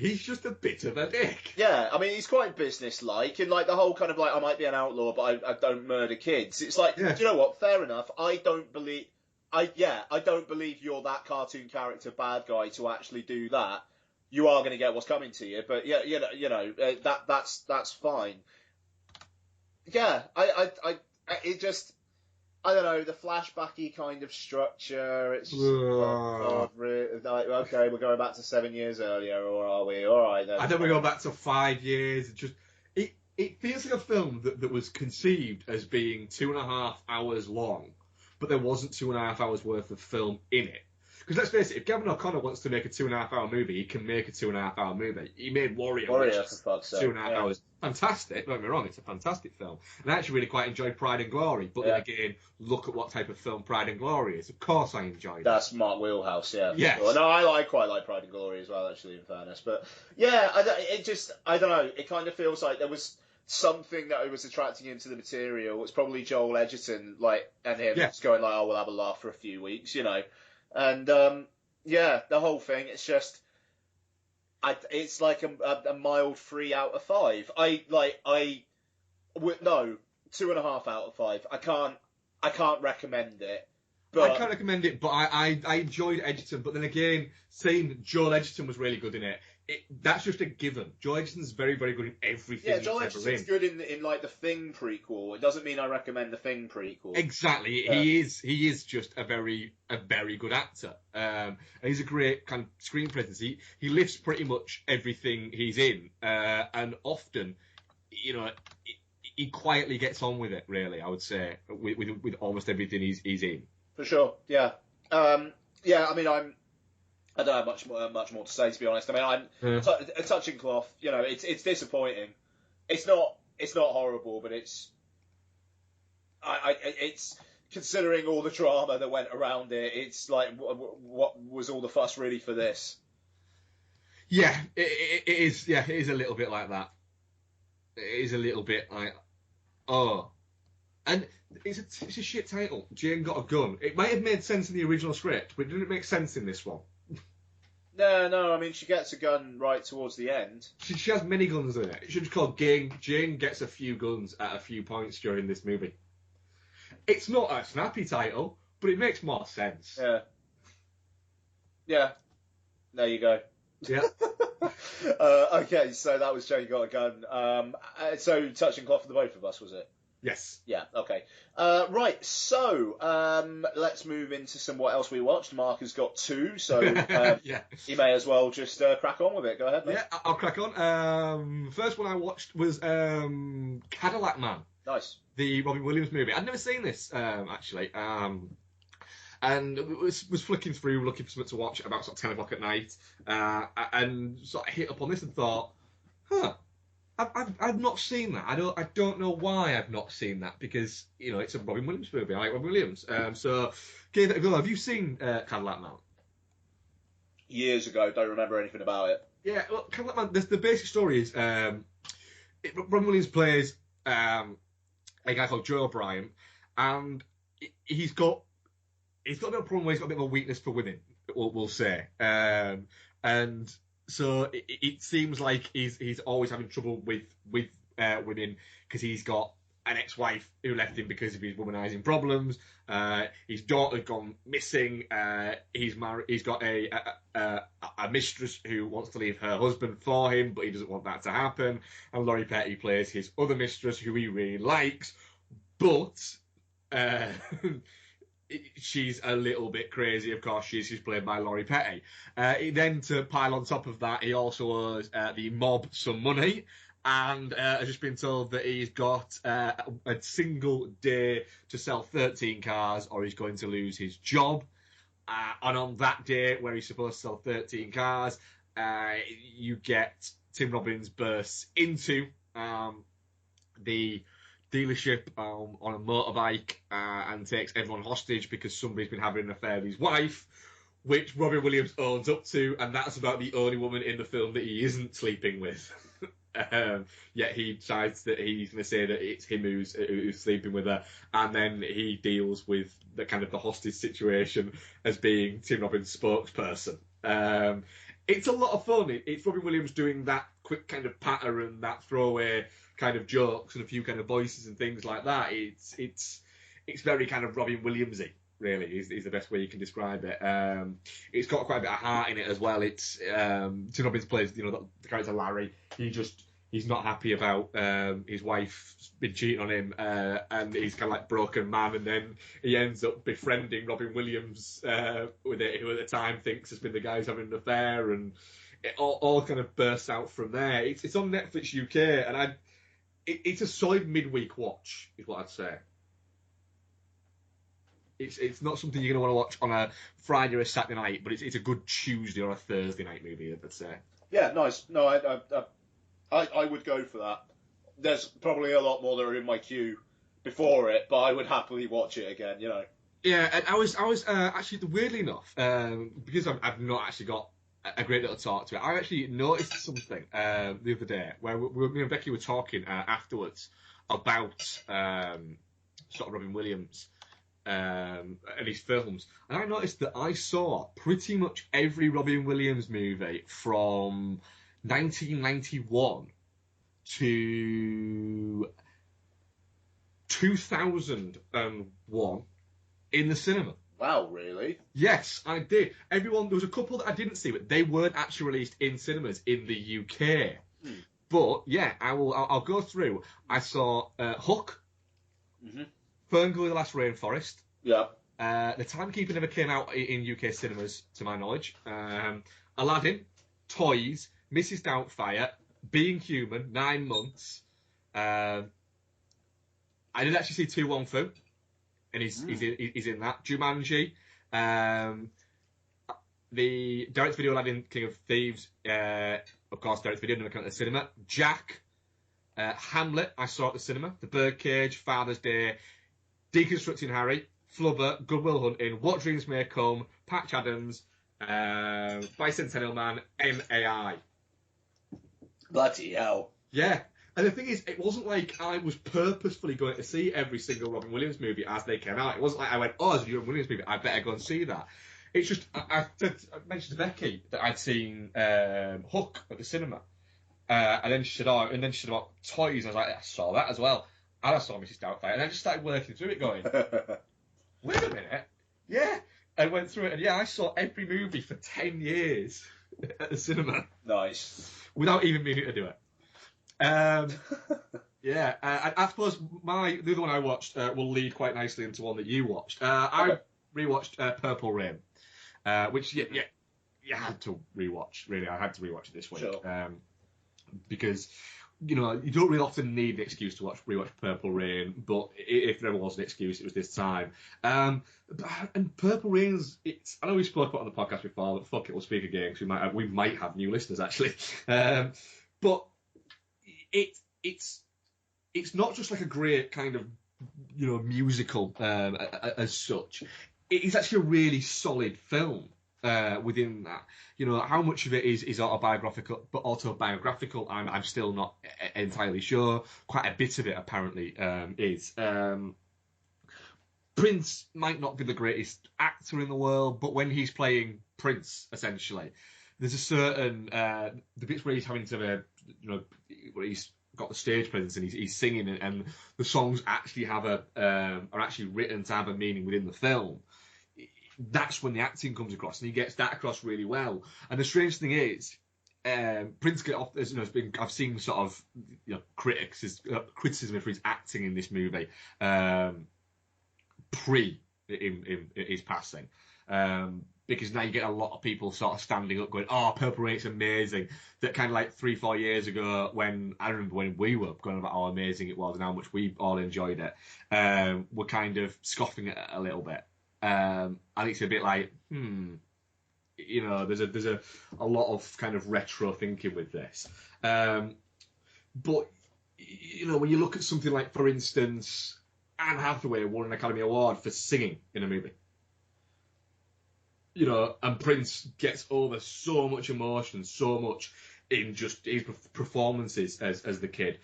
a bit of a dick. Yeah, I mean, he's quite businesslike, and the whole kind of I might be an outlaw, but I don't murder kids. It's do you know what? Fair enough. I don't believe you're that cartoon character bad guy to actually do that. You are going to get what's coming to you, but that's fine. Yeah, I don't know, the flashbacky kind of structure. It's just, like, okay, we're going back to 7 years earlier, or are we? All right then. I don't want to go back to 5 years. It feels like a film that was conceived as being 2.5 hours long, but there wasn't 2.5 hours worth of film in it. Because let's face it, if Gavin O'Connor wants to make a 2.5 hour movie, he can make a 2.5 hour movie. He made Warrior, for fuck's sake. 2.5 hours. Fantastic, don't get me wrong, it's a fantastic film. And I actually really quite enjoyed Pride and Glory, but then again, look at what type of film Pride and Glory is. Of course I enjoyed it. That's Mark Wheelhouse, yeah. Yes. Sure. No, I quite like Pride and Glory as well, actually, in fairness. But yeah, I don't know, it kind of feels like there was something that was attracting him to the material. It's probably Joel Edgerton, and him just going like, oh, we'll have a laugh for a few weeks, you know. And, yeah, the whole thing, it's just, it's like a mild 3 out of 5. No, 2.5 out of 5. I can't recommend it. But I can't recommend it, but I enjoyed Edgerton. But then again, saying Joel Edgerton was really good in it, that's just a given. Joel Edgerton's very, very good in everything. Yeah, Joel Edgerton's good in like the Thing prequel. It doesn't mean I recommend the Thing prequel. Exactly, yeah. He is just a very good actor, and he's a great kind of screen presence. He lifts pretty much everything he's in, and often, you know, he quietly gets on with it. Really, I would say with almost everything he's in. For sure, yeah. I mean, I don't have much more to say, to be honest. I mean, I'm a touching cloth. You know, it's disappointing. It's not horrible, but it's considering all the drama that went around it. It's like, what was all the fuss really for this? Yeah, it is. Yeah, it is a little bit like that. It is a little bit like, oh. And it's a shit title. Jane Got a Gun. It might have made sense in the original script, but it didn't make sense in this one. No. I mean, she gets a gun right towards the end. She has many guns in it. It should be called Jane Gets a Few Guns at a Few Points during this movie. It's not a snappy title, but it makes more sense. Yeah. There you go. Yeah. Okay, so that was Jane Got a Gun. So touching cloth for the both of us, was it? Yes. Yeah, okay. Right, so let's move into what else we watched. Mark has got 2, so you may as well just crack on with it. Go ahead, mate. Yeah, I'll crack on. First one I watched was Cadillac Man. Nice. The Robin Williams movie. I'd never seen this, actually. And was flicking through, looking for something to watch at about sort of 10 o'clock at night, and sort of hit up on this and thought, I've not seen that. I don't know why I've not seen that, because, you know, it's a Robin Williams movie. I like Robin Williams. So gave it a go. Have you seen Cadillac Man? Years ago, don't remember anything about it. Yeah, well, Cadillac Man, the basic story is Robin Williams plays a guy called Joe O'Brien, and he's got a bit of a problem where he's got a bit of a weakness for women, we'll say. And so it seems like he's always having trouble with women, because he's got an ex-wife who left him because of his womanizing problems. His daughter's gone missing. He's married. He's got a mistress who wants to leave her husband for him, but he doesn't want that to happen. And Laurie Petty plays his other mistress, who he really likes, but she's a little bit crazy. Of course, she's played by Laurie Petty. Then, to pile on top of that, he also owes the mob some money, and has just been told that he's got a single day to sell 13 cars, or he's going to lose his job. And on that day, where he's supposed to sell 13 cars, you get Tim Robbins bursts into the dealership on a motorbike and takes everyone hostage because somebody's been having an affair with his wife, which Robin Williams owns up to, and that's about the only woman in the film that he isn't sleeping with. Yet he decides that he's going to say that it's him who's sleeping with her, and then he deals with the kind of the hostage situation as being Tim Robbins' spokesperson. It's a lot of fun. It's Robin Williams doing that quick kind of patter and that throwaway kind of jokes and a few kind of voices and things like that. It's very kind of Robin Williamsy, really, is the best way you can describe it. It's got quite a bit of heart in it as well. It's Tim Robbins plays, you know, the character Larry. he's not happy about his wife been cheating on him, and he's kind of like broken man, and then he ends up befriending Robin Williams with it, who at the time thinks has been the guy who's having an affair, and it all kind of bursts out from there. It's on Netflix UK, and it's a solid midweek watch, is what I'd say. It's not something you're going to want to watch on a Friday or a Saturday night, but it's a good Tuesday or a Thursday night movie, I'd say. Yeah, nice. No, I would go for that. There's probably a lot more that are in my queue before it, but I would happily watch it again, you know. Yeah, and I was actually, weirdly enough, because I've not actually got a great little talk to it, I actually noticed something the other day where me and Becky were talking afterwards about sort of Robin Williams and his films, and I noticed that I saw pretty much every Robin Williams movie from 1991 to 2001 in the cinema. Wow, really? Yes, I did. There was a couple that I didn't see, but they weren't actually released in cinemas in the UK. But yeah, I'll go through. I saw Hook, Ferngully the Last Rainforest. Yeah. The Timekeeper never came out in UK cinemas, to my knowledge. Aladdin, Toys, Mrs. Doubtfire, Being Human, 9 Months. I did actually see Tu Wong Fu, and he's in that. Jumanji, the direct-to-video Aladdin, King of Thieves, of course, direct-to-video, never came out at the cinema. Jack, Hamlet, I saw at the cinema. The Birdcage, Father's Day, Deconstructing Harry, Flubber, Good Will Hunting, What Dreams May Come, Patch Adams, Bicentennial Man, MAI. Bloody hell. Yeah. And the thing is, it wasn't like I was purposefully going to see every single Robin Williams movie as they came out. It wasn't like I went, oh, there's a Robin Williams movie, I better go and see that. It's just, I mentioned to Becky that I'd seen Hook at the cinema. And then she said about Toys, and I was like, I saw that as well. And I saw Mrs. Doubtfire, and I just started working through it going, wait a minute. Yeah. I went through it, and yeah, I saw every movie for 10 years at the cinema. Nice. Without even meaning to do it. Yeah, I suppose the other one I watched will lead quite nicely into one that you watched. I rewatched Purple Rain, which you had to rewatch. Really, I had to rewatch it this week. Sure. Because you don't really often need an excuse to rewatch Purple Rain, but if there ever was an excuse, it was this time. And Purple Rain's, I know we spoke about it on the podcast before, but fuck it, we'll speak again because we might have new listeners actually. But it's not just like a great kind of musical as such. It is actually a really solid film within that. How much of it is autobiographical, I'm still not entirely sure. Quite a bit of it apparently is. Prince might not be the greatest actor in the world, but when he's playing Prince, essentially, there's a certain the bits where he's having to where he's got the stage presence and he's singing, and the songs actually are actually written to have a meaning within the film. That's when the acting comes across, and he gets that across really well. And the strange thing is, Prince get off. I've seen sort of criticism of his acting in this movie pre his passing. Because now you get a lot of people sort of standing up going, oh, Purple Rain's amazing. That kind of like 3-4 years ago I remember when we were going about how amazing it was and how much we all enjoyed it, we're kind of scoffing it a little bit. And it's a bit like, there's a lot of kind of retro thinking with this. But, when you look at something like, for instance, Anne Hathaway won an Academy Award for singing in a movie. And Prince gets over so much emotion, so much in just his performances as the kid.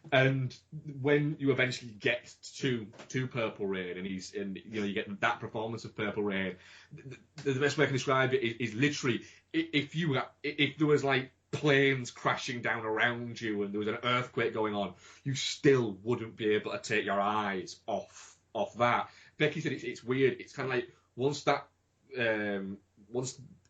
And when you eventually get to Purple Rain, and you get that performance of Purple Rain, the best way I can describe it is literally if there was like planes crashing down around you and there was an earthquake going on, you still wouldn't be able to take your eyes off that. Becky said it's weird. It's kind of like once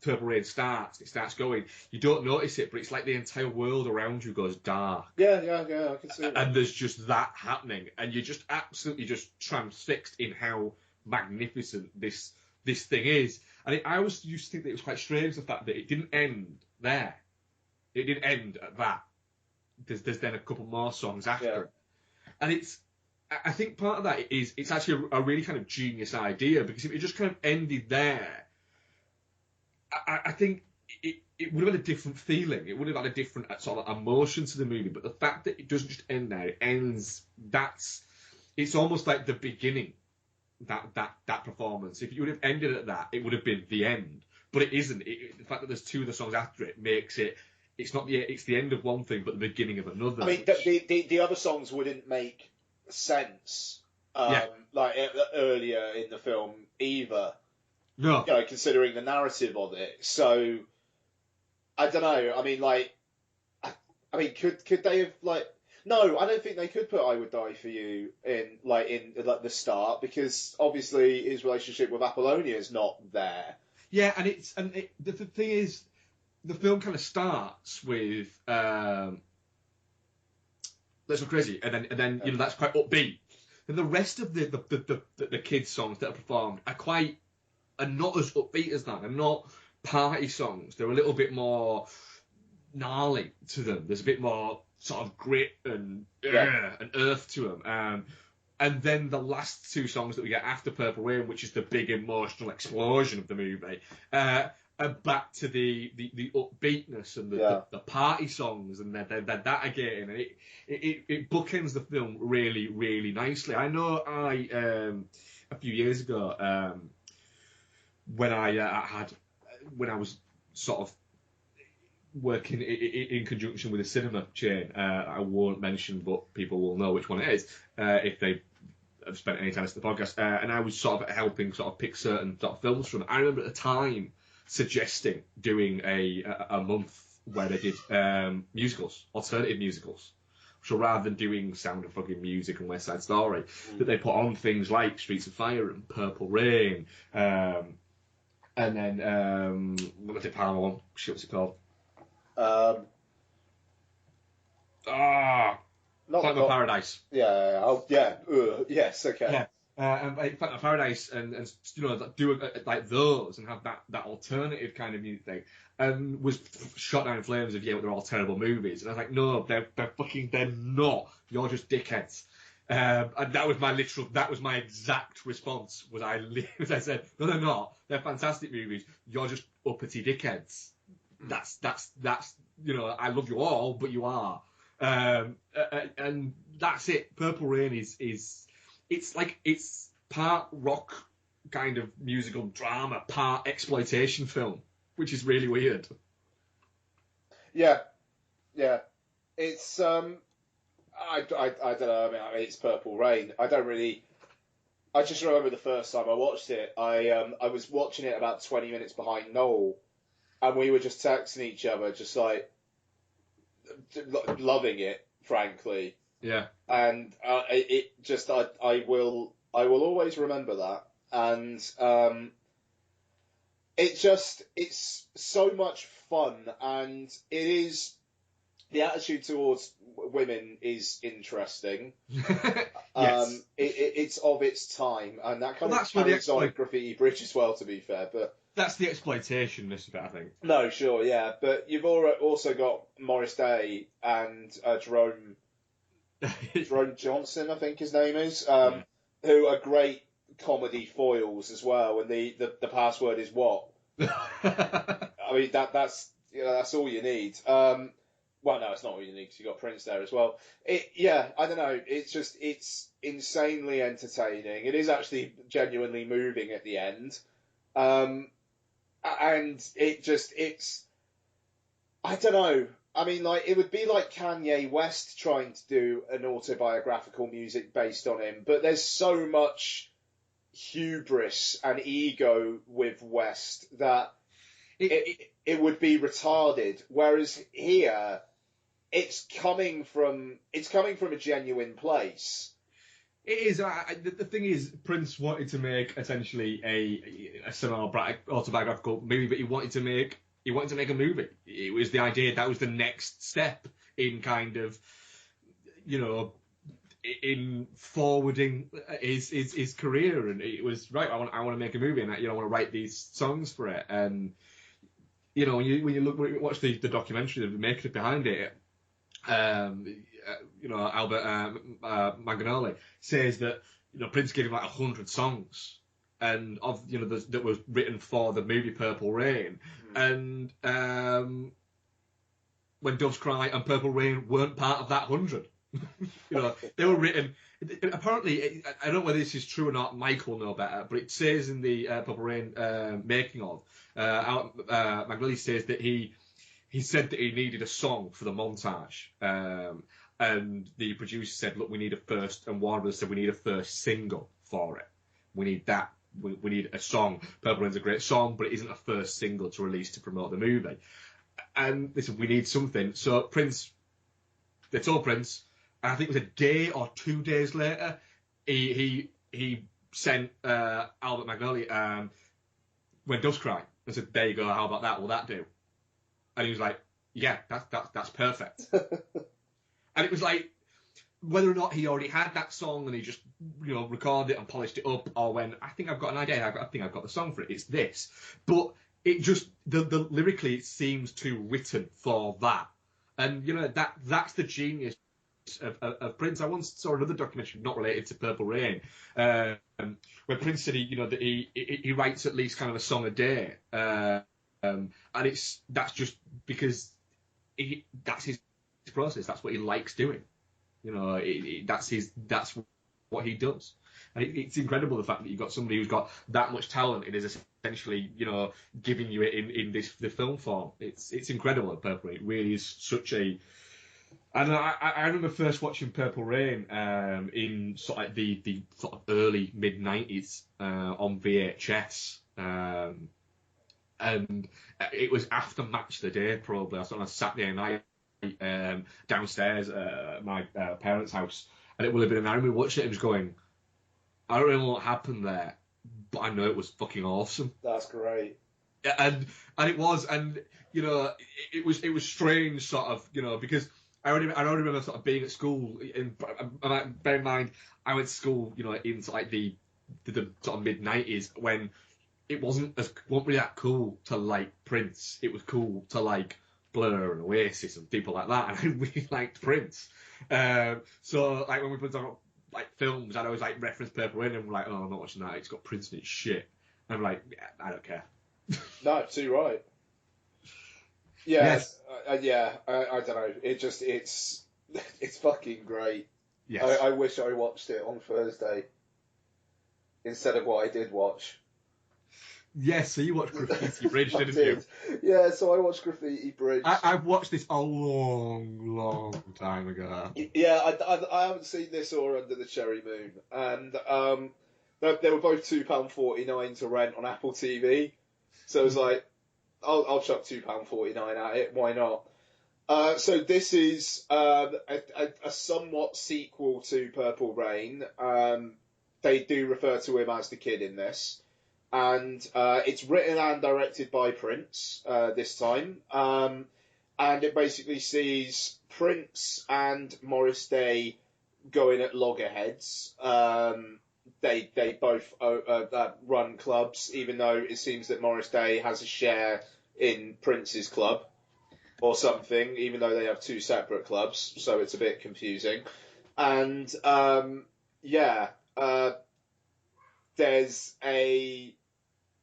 Purple Rain starts, it starts going, you don't notice it, but it's like the entire world around you goes dark. Yeah, I can see that. And there's just that happening, and you're just absolutely just transfixed in how magnificent this thing is. And I always used to think that it was quite strange, the fact that it didn't end there. It didn't end at that. There's then a couple more songs after it. And I think part of that is it's actually a really kind of genius idea, because if it just kind of ended there, I think it would have had a different feeling. It would have had a different sort of emotion to the movie. But the fact that it doesn't just end there, it ends. It's almost like the beginning. That performance. If you would have ended at that, it would have been the end. But it isn't. The fact that there's two of the songs after it makes it. It's not it's the end of one thing, but the beginning of another. I mean, the other songs wouldn't make sense. Like earlier in the film either. No. You know, considering the narrative of it. So I don't know. I mean, like, could they have like? No, I don't think they could put "I Would Die for You" in the start, because obviously his relationship with Apollonia is not there. Yeah, the thing is, the film kind of starts with "Let's Go Crazy," and then you know that's quite upbeat. And the rest of the kids' songs that are performed are not as upbeat as that. They're not party songs. They're a little bit more gnarly to them. There's a bit more sort of grit and earth to them. And then the last two songs that we get after Purple Rain, which is the big emotional explosion of the movie, are back to the upbeatness and the party songs, and then that again. And it bookends the film really, really nicely. I know a few years ago, when I was sort of working in conjunction with a cinema chain, I won't mention, but people will know which one it is if they have spent any time listening to the podcast. And I was sort of helping sort of pick certain sort of films from it. I remember at the time suggesting doing a month where they did musicals, alternative musicals. So rather than doing Sound of Fucking Music and West Side Story, that they put on things like Streets of Fire and Purple Rain, and then what was the Palmer one? Shit, what's it called? Phantom of Paradise. Yeah. Oh, yeah. Yes. Okay. Yeah. And Phantom of Paradise, and you know, do like those and have that alternative kind of music thing, and was shot down in flames of they're all terrible movies, and I was like, no, they're not. You're just dickheads. And that was my exact response. I said, no, they're not. They're fantastic movies. You're just uppity dickheads. That's you know, I love you all, but you are. And that's it. Purple Rain is it's part rock kind of musical drama, part exploitation film, which is really weird. Yeah. It's I don't know. I mean, it's Purple Rain. I just remember the first time I watched it. I was watching it about 20 minutes behind Noel, and we were just texting each other, just like loving it, frankly. Yeah. And I will always remember that. And it's so much fun, and it is. The attitude towards women is interesting. Yes. It's of its time, and that kind of carries on Graffiti Bridge as well, to be fair. But that's the exploitationist bit, I think. No, sure, yeah. But you've also got Morris Day and Jerome Johnson, I think his name is, who are great comedy foils as well. And the password is what? I mean, that's all you need. Well, no, it's not all you need, because you've got Prince there as well. I don't know. It's insanely entertaining. It is actually genuinely moving at the end. And it's, I don't know. I mean, like, it would be like Kanye West trying to do an autobiographical music based on him, but there's so much hubris and ego with West that it would be retarded. Whereas here, it's coming from a genuine place. It is. The thing is, Prince wanted to make essentially a semi-autobiographical movie, but he wanted to make a movie. It was the idea that was the next step in kind of, in forwarding his career, and it was right. I want to make a movie, and I want to write these songs for it. And when you watch the documentary, the makeup behind it. Albert Manganelli says that Prince gave him like 100 songs, and that was written for the movie Purple Rain, and When Doves Cry and Purple Rain weren't part of that 100. They were written. Apparently, I don't know whether this is true or not. Mike will know better, but it says in the Purple Rain making of, Manganelli says that he said that he needed a song for the montage, and the producer said, "Look, we need a first," and Warner Brothers said, "We need a first single for it. We need that. We need a song. Purple Rain's a great song, but it isn't a first single to release to promote the movie." And they said, "We need something." So Prince, they told Prince, and I think it was a day or 2 days later, he sent Albert Manganelli When Doves Cry, and said, "There you go. How about that? Will that do?" And he was like, "Yeah, that's perfect." And it was like, whether or not he already had that song and he just, recorded it and polished it up, or when, I think I've got an idea, I think I've got the song for it, it's this. But it just, the lyrically, it seems too written for that. And, that's the genius of Prince. I once saw another documentary not related to Purple Rain, where Prince said that he writes at least kind of a song a day. And that's just because that's his process. That's what he likes doing. That's what he does. And it's incredible the fact that you've got somebody who's got that much talent and is essentially, giving you it in the film form. It's incredible at Purple Rain. It really is such a. And I remember first watching Purple Rain in sort of like the sort of early mid '90s on VHS. And it was after Match of the Day, probably. I was on a Saturday night downstairs at my parents' house, and it would have been. And I remember watching it and just going, "I don't know what happened there, but I know it was fucking awesome." That's great. And it was, and it was strange, sort of, because I already remember sort of being at school, and bear in mind, I went to school, in sort of like the sort of mid '90s when. It wasn't really that cool to like Prince. It was cool to like Blur and Oasis and people like that, and I really liked Prince. So like when we put on like films, I'd always like reference Purple Rain, and I'm like, "Oh, I'm not watching that. It's got Prince and it's shit." And I'm like, "Yeah, I don't care." No, too right. Yeah, yes. I don't know. It's fucking great. Yes. I wish I watched it on Thursday instead of what I did watch. Yes, so you watched Graffiti Bridge, didn't you? Yeah, so I watched Graffiti Bridge. I've watched this a long time ago. Yeah, I haven't seen this or Under the Cherry Moon, and they were both £2.49 to rent on Apple TV, so it was like, I'll chuck £2.49 at it, why not? So this is a somewhat sequel to Purple Rain. They do refer to him as the kid in this. And it's written and directed by Prince this time. And it basically sees Prince and Morris Day going at loggerheads. They both run clubs, even though it seems that Morris Day has a share in Prince's club or something, even though they have two separate clubs. So it's a bit confusing. And there's a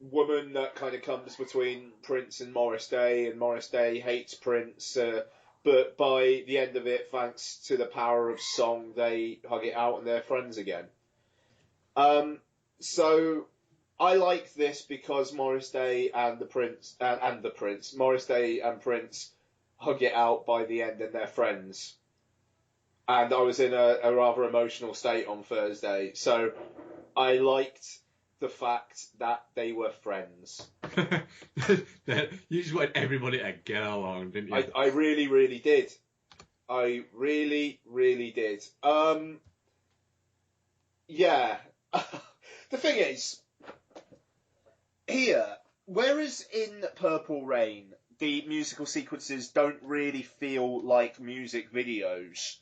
woman that kind of comes between Prince and Morris Day, and Morris Day hates Prince, but by the end of it, thanks to the power of song, they hug it out and they're friends again. So I like this because Morris Day and Morris Day and Prince hug it out by the end and they're friends. And I was in a rather emotional state on Thursday, so I liked the fact that they were friends. You just wanted everybody to get along, didn't you? I really, really did. I really, really did. Yeah. The thing is, here, whereas in Purple Rain, the musical sequences don't really feel like music videos.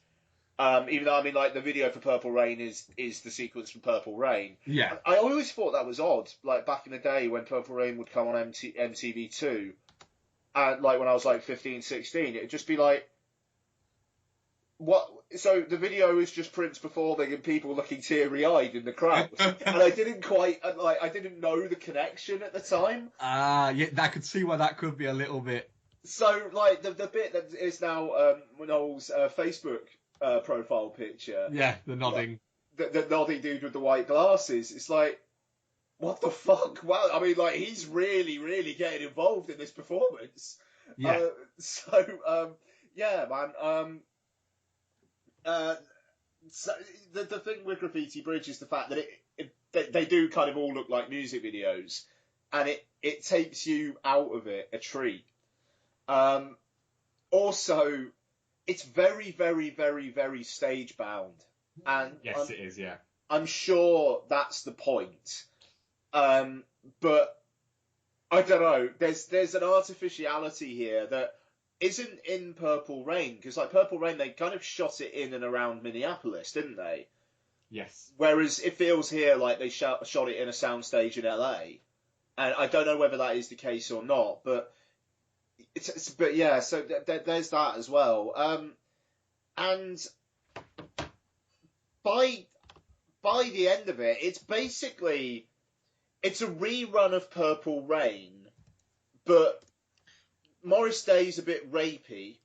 Even though, I mean, like, the video for Purple Rain is the sequence from Purple Rain. Yeah. I always thought that was odd, like, back in the day when Purple Rain would come on MTV2, and, like, when I was, like, 15, 16, it'd just be like, what? So the video is just Prince performing and people looking teary-eyed in the crowd. And I didn't quite, like, I didn't know the connection at the time. Yeah, I could see why that could be a little bit. So, like, the bit that is now Noel's Facebook profile picture. Yeah, the nodding. The nodding dude with the white glasses. It's like, what the fuck? Well, I mean, like, he's really, really getting involved in this performance. Yeah. Yeah, man. So the thing with Graffiti Bridge is the fact that they do kind of all look like music videos, and it takes you out of it a treat. Also, it's very, very, very, very stage bound, and Yes, it is. Yeah. I'm sure that's the point. But I don't know. There's an artificiality here that isn't in Purple Rain, because like Purple Rain, they kind of shot it in and around Minneapolis, didn't they? Yes. Whereas it feels here like they shot it in a soundstage in LA, and I don't know whether that is the case or not, but but yeah. So there's that as well. And by the end of it, it's a rerun of Purple Rain, but Morris Day's a bit rapey.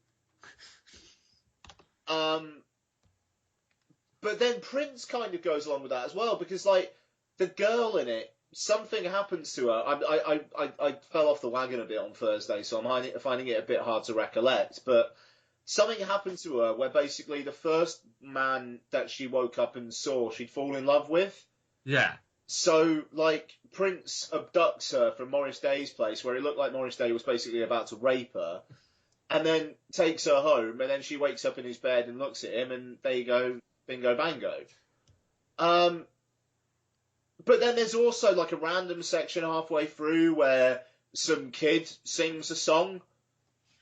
But then Prince kind of goes along with that as well, because like the girl in it, something happens to her. I fell off the wagon a bit on Thursday, so I'm finding it a bit hard to recollect. But something happened to her where basically the first man that she woke up and saw, she'd fall in love with. Yeah. So, like, Prince abducts her from Morris Day's place, where it looked like Morris Day was basically about to rape her, and then takes her home, and then she wakes up in his bed and looks at him, and there you go, bingo bango. But then there's also, like, a random section halfway through where some kid sings a song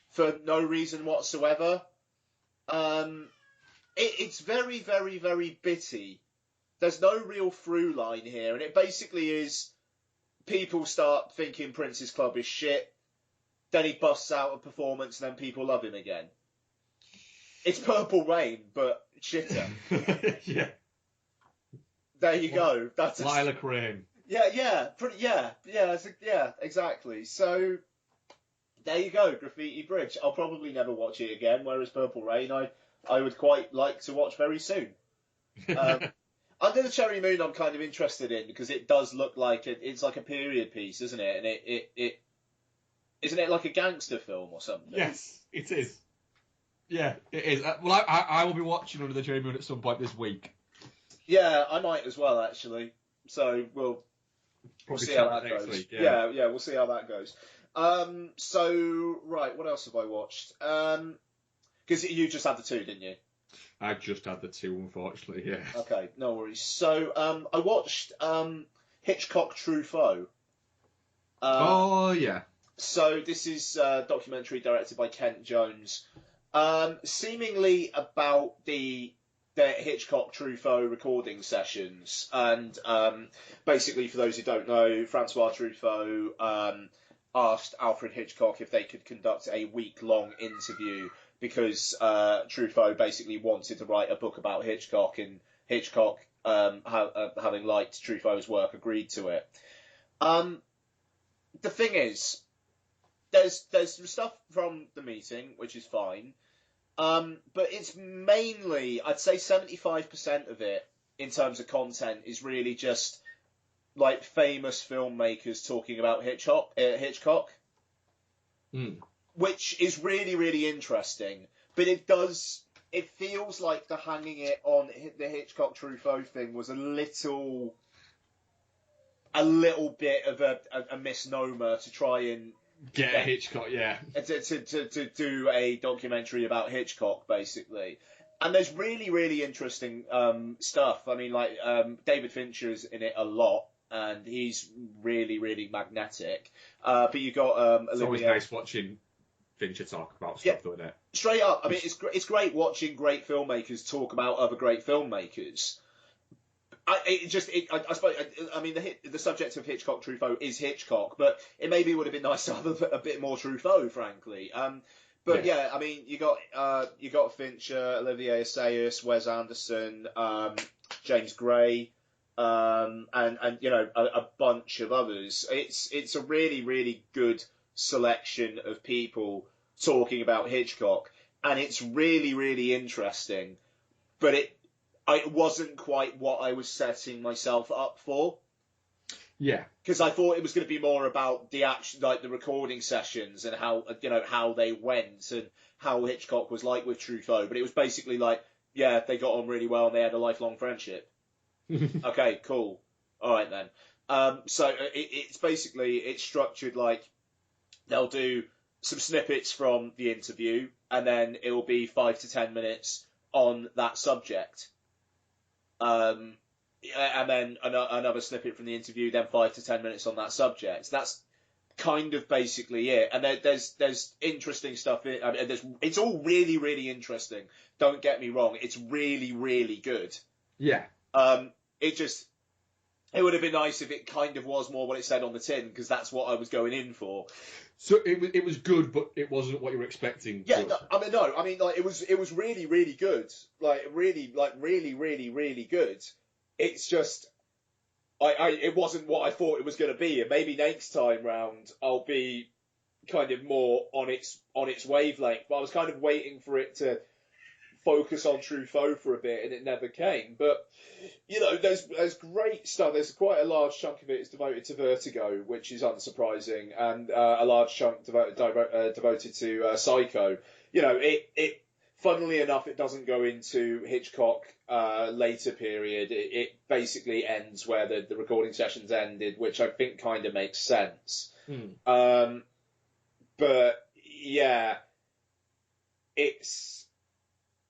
for no reason whatsoever. It's very, very, very bitty. There's no real through line here, and it basically is people start thinking Prince's club is shit, then he busts out a performance, and then people love him again. It's Purple Rain, but shitter. Yeah. There you go. That's Lilac Rain. Yeah, exactly. So there you go, Graffiti Bridge. I'll probably never watch it again, whereas Purple Rain I would quite like to watch very soon. Under the Cherry Moon, I'm kind of interested in because it does look like it's like a period piece, isn't it? And it isn't it like a gangster film or something? Yes, it is. Yeah, it is. Well, I will be watching Under the Cherry Moon at some point this week. Yeah, I might as well actually. So we'll see how that goes. Week, yeah, we'll see how that goes. So right, what else have I watched? Because you just had the two, didn't you? I just had the two, unfortunately, yeah. Okay, no worries. So, I watched Hitchcock Truffaut. Oh, yeah. So, this is a documentary directed by Kent Jones. Seemingly about the Hitchcock Truffaut recording sessions. And basically, for those who don't know, Francois Truffaut asked Alfred Hitchcock if they could conduct a week-long interview because Truffaut basically wanted to write a book about Hitchcock, and Hitchcock, having liked Truffaut's work, agreed to it. The thing is, there's some stuff from the meeting, which is fine, but it's mainly, I'd say 75% of it, in terms of content, is really just like famous filmmakers talking about Hitchcock. Which is really, really interesting, but it feels like the hanging it on the Hitchcock Truffaut thing was a little bit of a misnomer to try and get Hitchcock, yeah. To do a documentary about Hitchcock, basically. And there's really, really interesting stuff. I mean, like David Fincher's in it a lot, and he's really, really magnetic. But you got It's always Olivia. nice watching Fincher talk about stuff, though, isn't it? Straight up, I mean, it's great watching great filmmakers talk about other great filmmakers. I suppose, I mean, the subject of Hitchcock Truffaut is Hitchcock, but it maybe would have been nice to have a bit more Truffaut, frankly. But yeah, I mean, you got Fincher, Olivier Assayas, Wes Anderson, James Gray, and you know a bunch of others. It's a really, really good selection of people talking about Hitchcock, and it's really, really interesting. But it wasn't quite what I was setting myself up for. Yeah. Because I thought it was going to be more about the action, like the recording sessions and how they went and how Hitchcock was like with Truffaut. But it was basically like, yeah, they got on really well and they had a lifelong friendship. Okay, cool. All right then. So it's structured like they'll do some snippets from the interview and then it will be 5 to 10 minutes on that subject. And then another snippet from the interview, then 5 to 10 minutes on that subject. That's kind of basically it. And there's interesting stuff in. I mean, it's all really, really interesting. Don't get me wrong. It's really, really good. Yeah. It would have been nice if it kind of was more what it said on the tin, because that's what I was going in for. So it was good, but it wasn't what you were expecting. Yeah, I mean, like it was really, really good. Really, really good. It's just, it wasn't what I thought it was going to be, and maybe next time round I'll be kind of more on its wavelength. But I was kind of waiting for it to focus on Truffaut for a bit, and it never came. But you know, there's great stuff. There's quite a large chunk of it is devoted to Vertigo, which is unsurprising, and a large chunk devoted to Psycho. You know, it funnily enough, it doesn't go into Hitchcock later period. It basically ends where the recording sessions ended, which I think kind of makes sense. But yeah,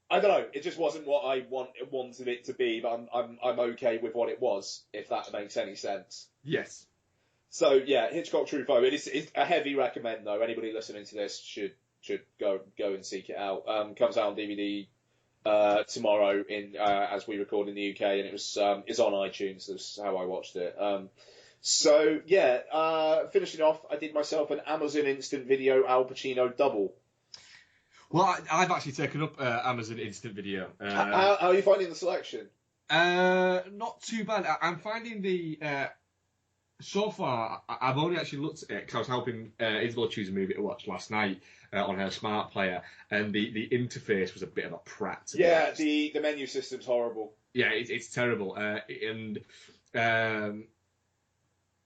I don't know. It just wasn't what I wanted it to be, but I'm okay with what it was, if that makes any sense. Yes. So yeah, Hitchcock Truffaut. It's a heavy recommend though. Anybody listening to this should go and seek it out. Comes out on DVD tomorrow as we record in the UK, and it's on iTunes. That's how I watched it. So yeah, finishing off, I did myself an Amazon Instant Video Al Pacino double. Well, I've actually taken up Amazon Instant Video. How are you finding the selection? Not too bad. I'm finding the... so far, I've only actually looked at it because I was helping Isabel choose a movie to watch last night on her smart player, and the interface was a bit of a prat. Yeah, the menu system's horrible. Yeah, it's terrible.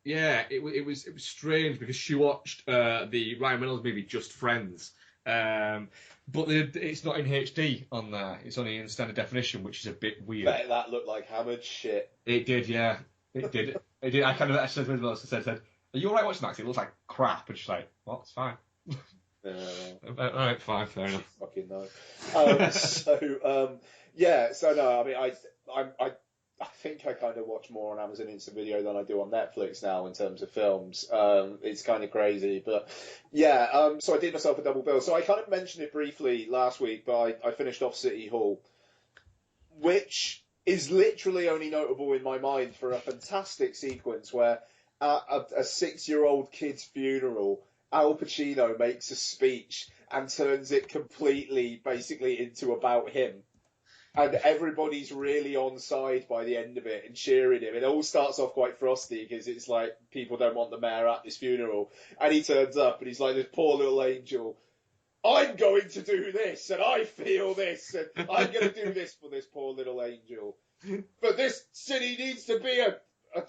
Yeah, it was strange because she watched the Ryan Reynolds movie Just Friends. But it's not in HD on there. It's only in standard definition, which is a bit weird. Bet that looked like hammered shit. It did, yeah. It did. It did. I kind of said to Isabel, said, "Are you alright watching that? 'Cause it looks like crap." And she's like, "Well, it's fine." Alright, fine, fair enough. Fucking no. Yeah. So no, I mean, I think I kind of watch more on Amazon Instant Video than I do on Netflix now in terms of films. It's kind of crazy, but yeah. So I did myself a double bill. So I kind of mentioned it briefly last week, but I finished off City Hall, which is literally only notable in my mind for a fantastic sequence where at a 6-year-old kid's funeral, Al Pacino makes a speech and turns it completely, basically, into about him. And everybody's really on side by the end of it and cheering him. It all starts off quite frosty because it's like people don't want the mayor at this funeral. And he turns up and he's like this poor little angel. I'm going to do this and I feel this and I'm going to do this for this poor little angel. But this city needs to be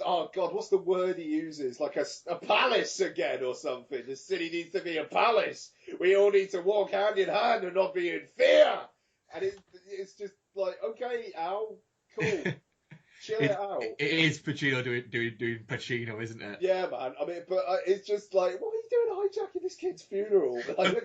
oh God, what's the word he uses? Like a palace again or something. The city needs to be a palace. We all need to walk hand in hand and not be in fear. And it's just like, okay, Al, cool. Chill it out. It is Pacino doing Pacino, isn't it? Yeah, man. I mean, but it's just like, what are you doing hijacking this kid's funeral? Like,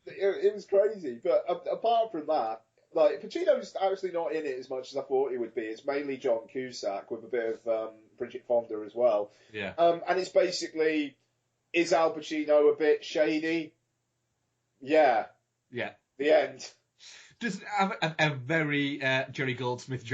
it was crazy. But apart from that, like Pacino's actually not in it as much as I thought he would be. It's mainly John Cusack with a bit of Bridget Fonda as well. Yeah. And it's basically, is Al Pacino a bit shady? Yeah. Yeah. The end. Does it have a very Jerry Goldsmith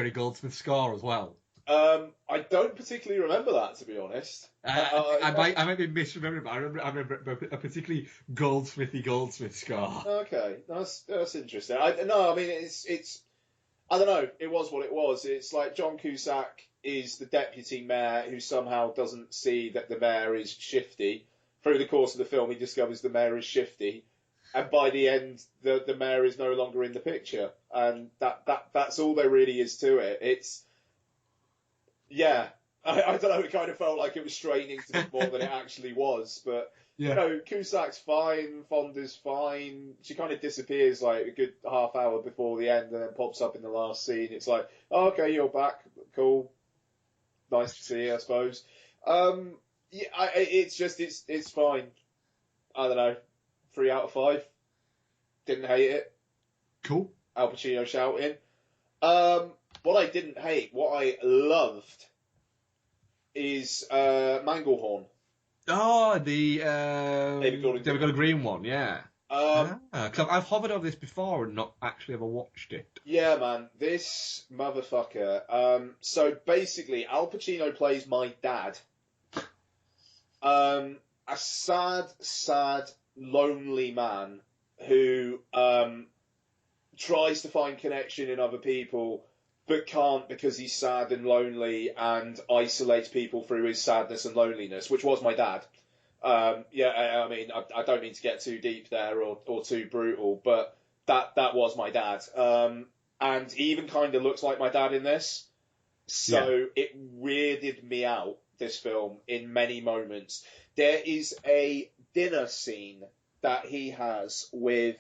score as well? I don't particularly remember that, to be honest. I might be misremembering, but I remember a particularly Goldsmith score. Okay, that's interesting. I mean it's I don't know. It was what it was. It's like John Cusack is the deputy mayor who somehow doesn't see that the mayor is shifty. Through the course of the film, he discovers the mayor is shifty, and by the end, the mayor is no longer in the picture, and that's all there really is to it. It's yeah. I don't know. It kind of felt like it was straining to be more than it actually was, but. Yeah. You know, Cusack's fine, Fonda's fine. She kind of disappears like a good half hour before the end and then pops up in the last scene. It's like, oh, okay, you're back. Cool. Nice to see you, I suppose. It's fine. I don't know. 3 out of 5. Didn't hate it. Cool. Al Pacino shouting. What I didn't hate, what I loved, is Manglehorn. Oh, the David Gordon Green one, yeah. 'Cause I've hovered over this before and not actually ever watched it. Yeah, man, this motherfucker. So basically, Al Pacino plays my dad. A sad, lonely man who tries to find connection in other people, but can't because he's sad and lonely and isolates people through his sadness and loneliness, which was my dad. I mean, I don't mean to get too deep there or too brutal, but that was my dad. And he even kind of looks like my dad in this. So It weirded me out, this film, in many moments. There is a dinner scene that he has with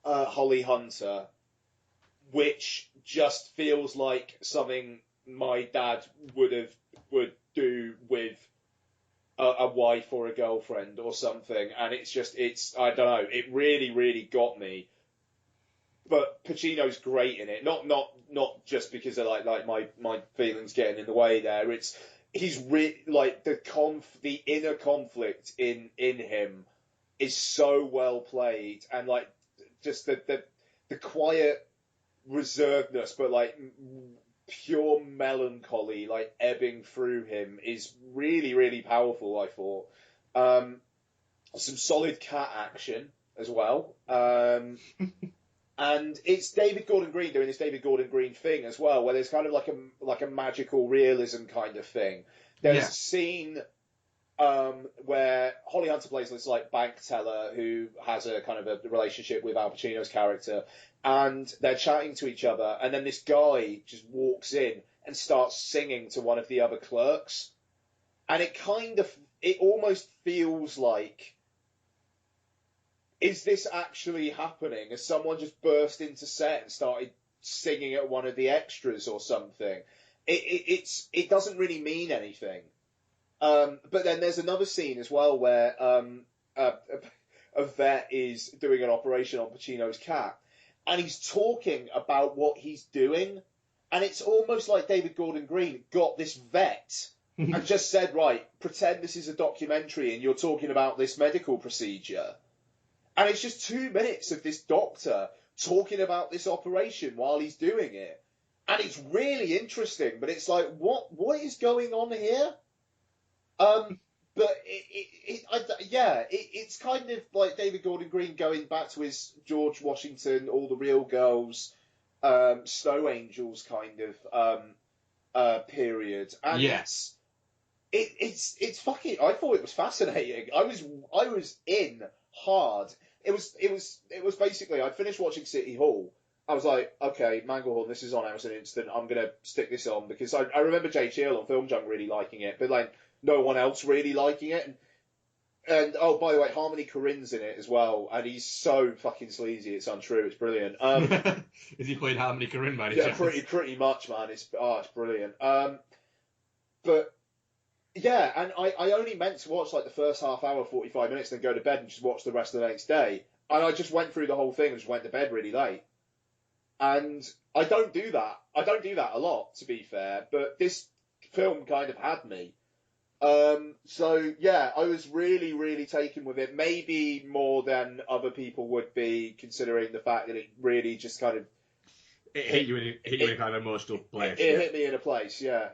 Holly Hunter, which just feels like something my dad would do with a wife or a girlfriend or something, and it's I don't know, it really, really got me. But Pacino's great in it, not just because of like my feelings getting in the way there. He's like the inner conflict in him is so well played, and like just the quiet reservedness, but like pure melancholy, like ebbing through him, is really, really powerful. I thought some solid cat action as well, and it's David Gordon Green doing this David Gordon Green thing as well, where there's kind of like a magical realism kind of thing. There's a scene where Holly Hunter plays this like bank teller who has a kind of a relationship with Al Pacino's character, and they're chatting to each other, and then this guy just walks in and starts singing to one of the other clerks, and it almost feels like, is this actually happening? Has someone just burst into set and started singing at one of the extras or something? It doesn't really mean anything. But then there's another scene as well where a vet is doing an operation on Pacino's cat, and he's talking about what he's doing, and it's almost like David Gordon Green got this vet and just said, right, pretend this is a documentary and you're talking about this medical procedure. And it's just 2 minutes of this doctor talking about this operation while he's doing it. And it's really interesting, but it's like, what is going on here? But it's kind of like David Gordon Green going back to his George Washington, All the Real Girls, Snow Angels kind of period, and it's fucking. I thought it was fascinating. I was in hard. It was basically, I'd finished watching City Hall. I was like, okay, Manglehorn, this is on Amazon Instant. I'm gonna stick this on because I remember Jay Cheel on Film Junk really liking it, but like no one else really liking it. And oh, by the way, Harmony Korine's in it as well, and he's so fucking sleazy, it's untrue. It's brilliant. Is he playing Harmony Korine, man? Yeah, pretty much, man. It's brilliant. But yeah, and I only meant to watch like the first half hour, 45 minutes, then go to bed and just watch the rest of the next day. and I just went through the whole thing and just went to bed really late. And I don't do that. I don't do that a lot, to be fair. But this film kind of had me. So yeah, I was really, really taken with it. Maybe more than other people would be, considering the fact that it really just kind of It hit you in a kind of emotional place. It hit me in a place. Yeah.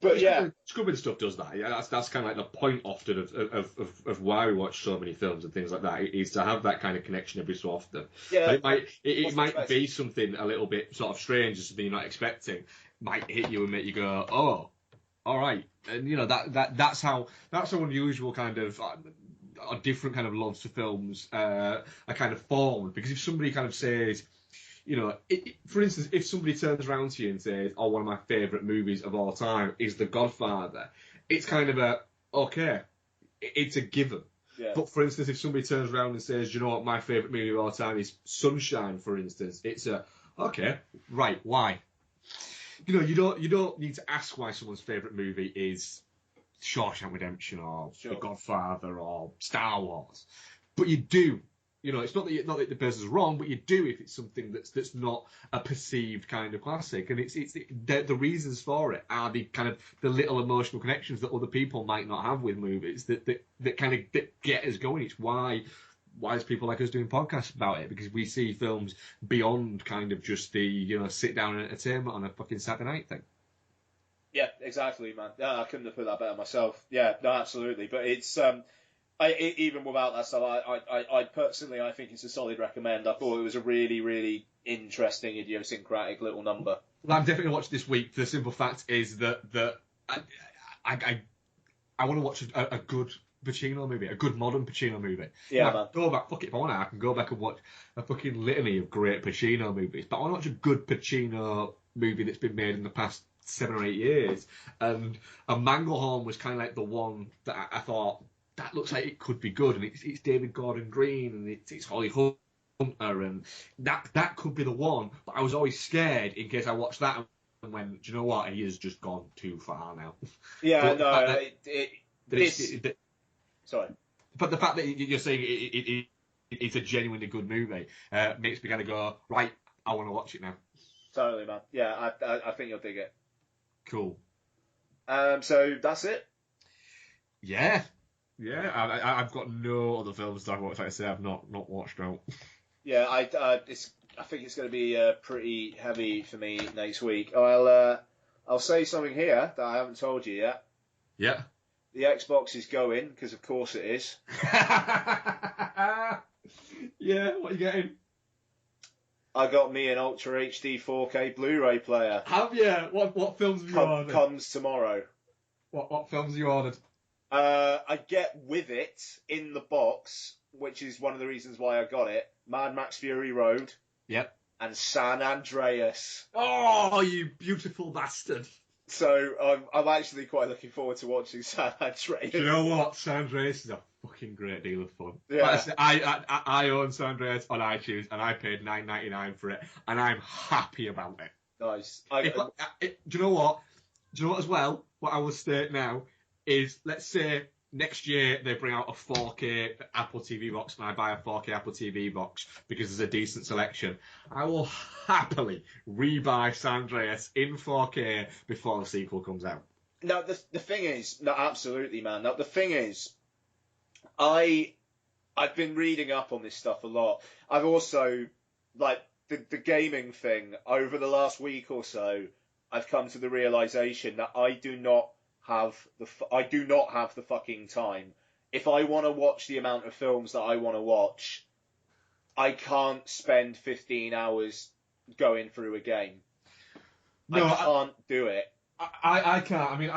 But yeah, Scrubbing stuff does that. Yeah, that's kind of like the point often of why we watch so many films and things like that, is to have that kind of connection every so often. yeah. But it might be something a little bit sort of strange, something you're not expecting, might hit you and make you go, oh, all right. And you know that's how unusual kind of or different kind of loves for films are kind of formed. Because if somebody kind of says, you know, for instance, if somebody turns around to you and says, "Oh, one of my favourite movies of all time is The Godfather," it's kind of it's a given. Yeah. But for instance, if somebody turns around and says, "You know what, my favourite movie of all time is Sunshine," for instance, it's okay, right? Why? You know, you don't need to ask why someone's favourite movie is Shawshank Redemption or The Godfather or Star Wars, but you do. You know, it's not that the person's wrong, but you do if it's something that's not a perceived kind of classic. And the reasons for it are the kind of the little emotional connections that other people might not have with movies that kind of get us going. It's why there's people like us doing podcasts about it, because we see films beyond kind of just the, you know, sit down and entertainment on a fucking Saturday night thing. Yeah, exactly, man. Yeah, I couldn't have put that better myself. Yeah, no, absolutely. But it's even without that stuff, I personally, I think it's a solid recommend. I thought it was a really, really interesting, idiosyncratic little number. Well, I'm definitely going to watch this week. The simple fact is that I want to watch a good Pacino movie, a good modern Pacino movie. Yeah, man. Go back, fuck it, if I want to, I can go back and watch a fucking litany of great Pacino movies. But I want to watch a good Pacino movie that's been made in the past 7 or 8 years. And a Manglehorn was kind of like the one that I thought, that looks like it could be good, and it's David Gordon Green, and it's Holly Hunter, and that could be the one. But I was always scared in case I watched that and went, do you know what? He has just gone too far now. Yeah, sorry. But the fact that you're saying it's a genuinely good movie makes me kind of go, right, I want to watch it now. Totally, man. Yeah, I think you'll dig it. Cool. So that's it. Yeah. Yeah, I've got no other films that I've watched. Like I say, I've not watched out. Yeah, I think it's going to be pretty heavy for me next week. I'll say something here that I haven't told you yet. Yeah. The Xbox is going, because of course it is. Yeah, what are you getting? I got me an Ultra HD 4K Blu-ray player. Have you? What films have you ordered? Comes tomorrow. What films have you ordered? I get with it in the box, which is one of the reasons why I got it, Mad Max Fury Road. Yep. And San Andreas. Oh, you beautiful bastard. So I'm actually quite looking forward to watching San Andreas. Do you know what? San Andreas is a fucking great deal of fun. Yeah. I own San Andreas on iTunes, and I paid $9.99 for it, and I'm happy about it. Nice. Do you know what? Do you know what as well? What I will state now is, let's say next year they bring out a 4K Apple TV box and I buy a 4K Apple TV box because there's a decent selection. I will happily rebuy San Andreas in 4K before the sequel comes out. Now, the thing is, no, absolutely, man. Now, the thing is, I've been reading up on this stuff a lot. I've also, like, the gaming thing, over the last week or so, I've come to the realization that I do not have the fucking time. If I want to watch the amount of films that I want to watch, I can't spend 15 hours going through a game. No, I can't do it. I can't. I mean,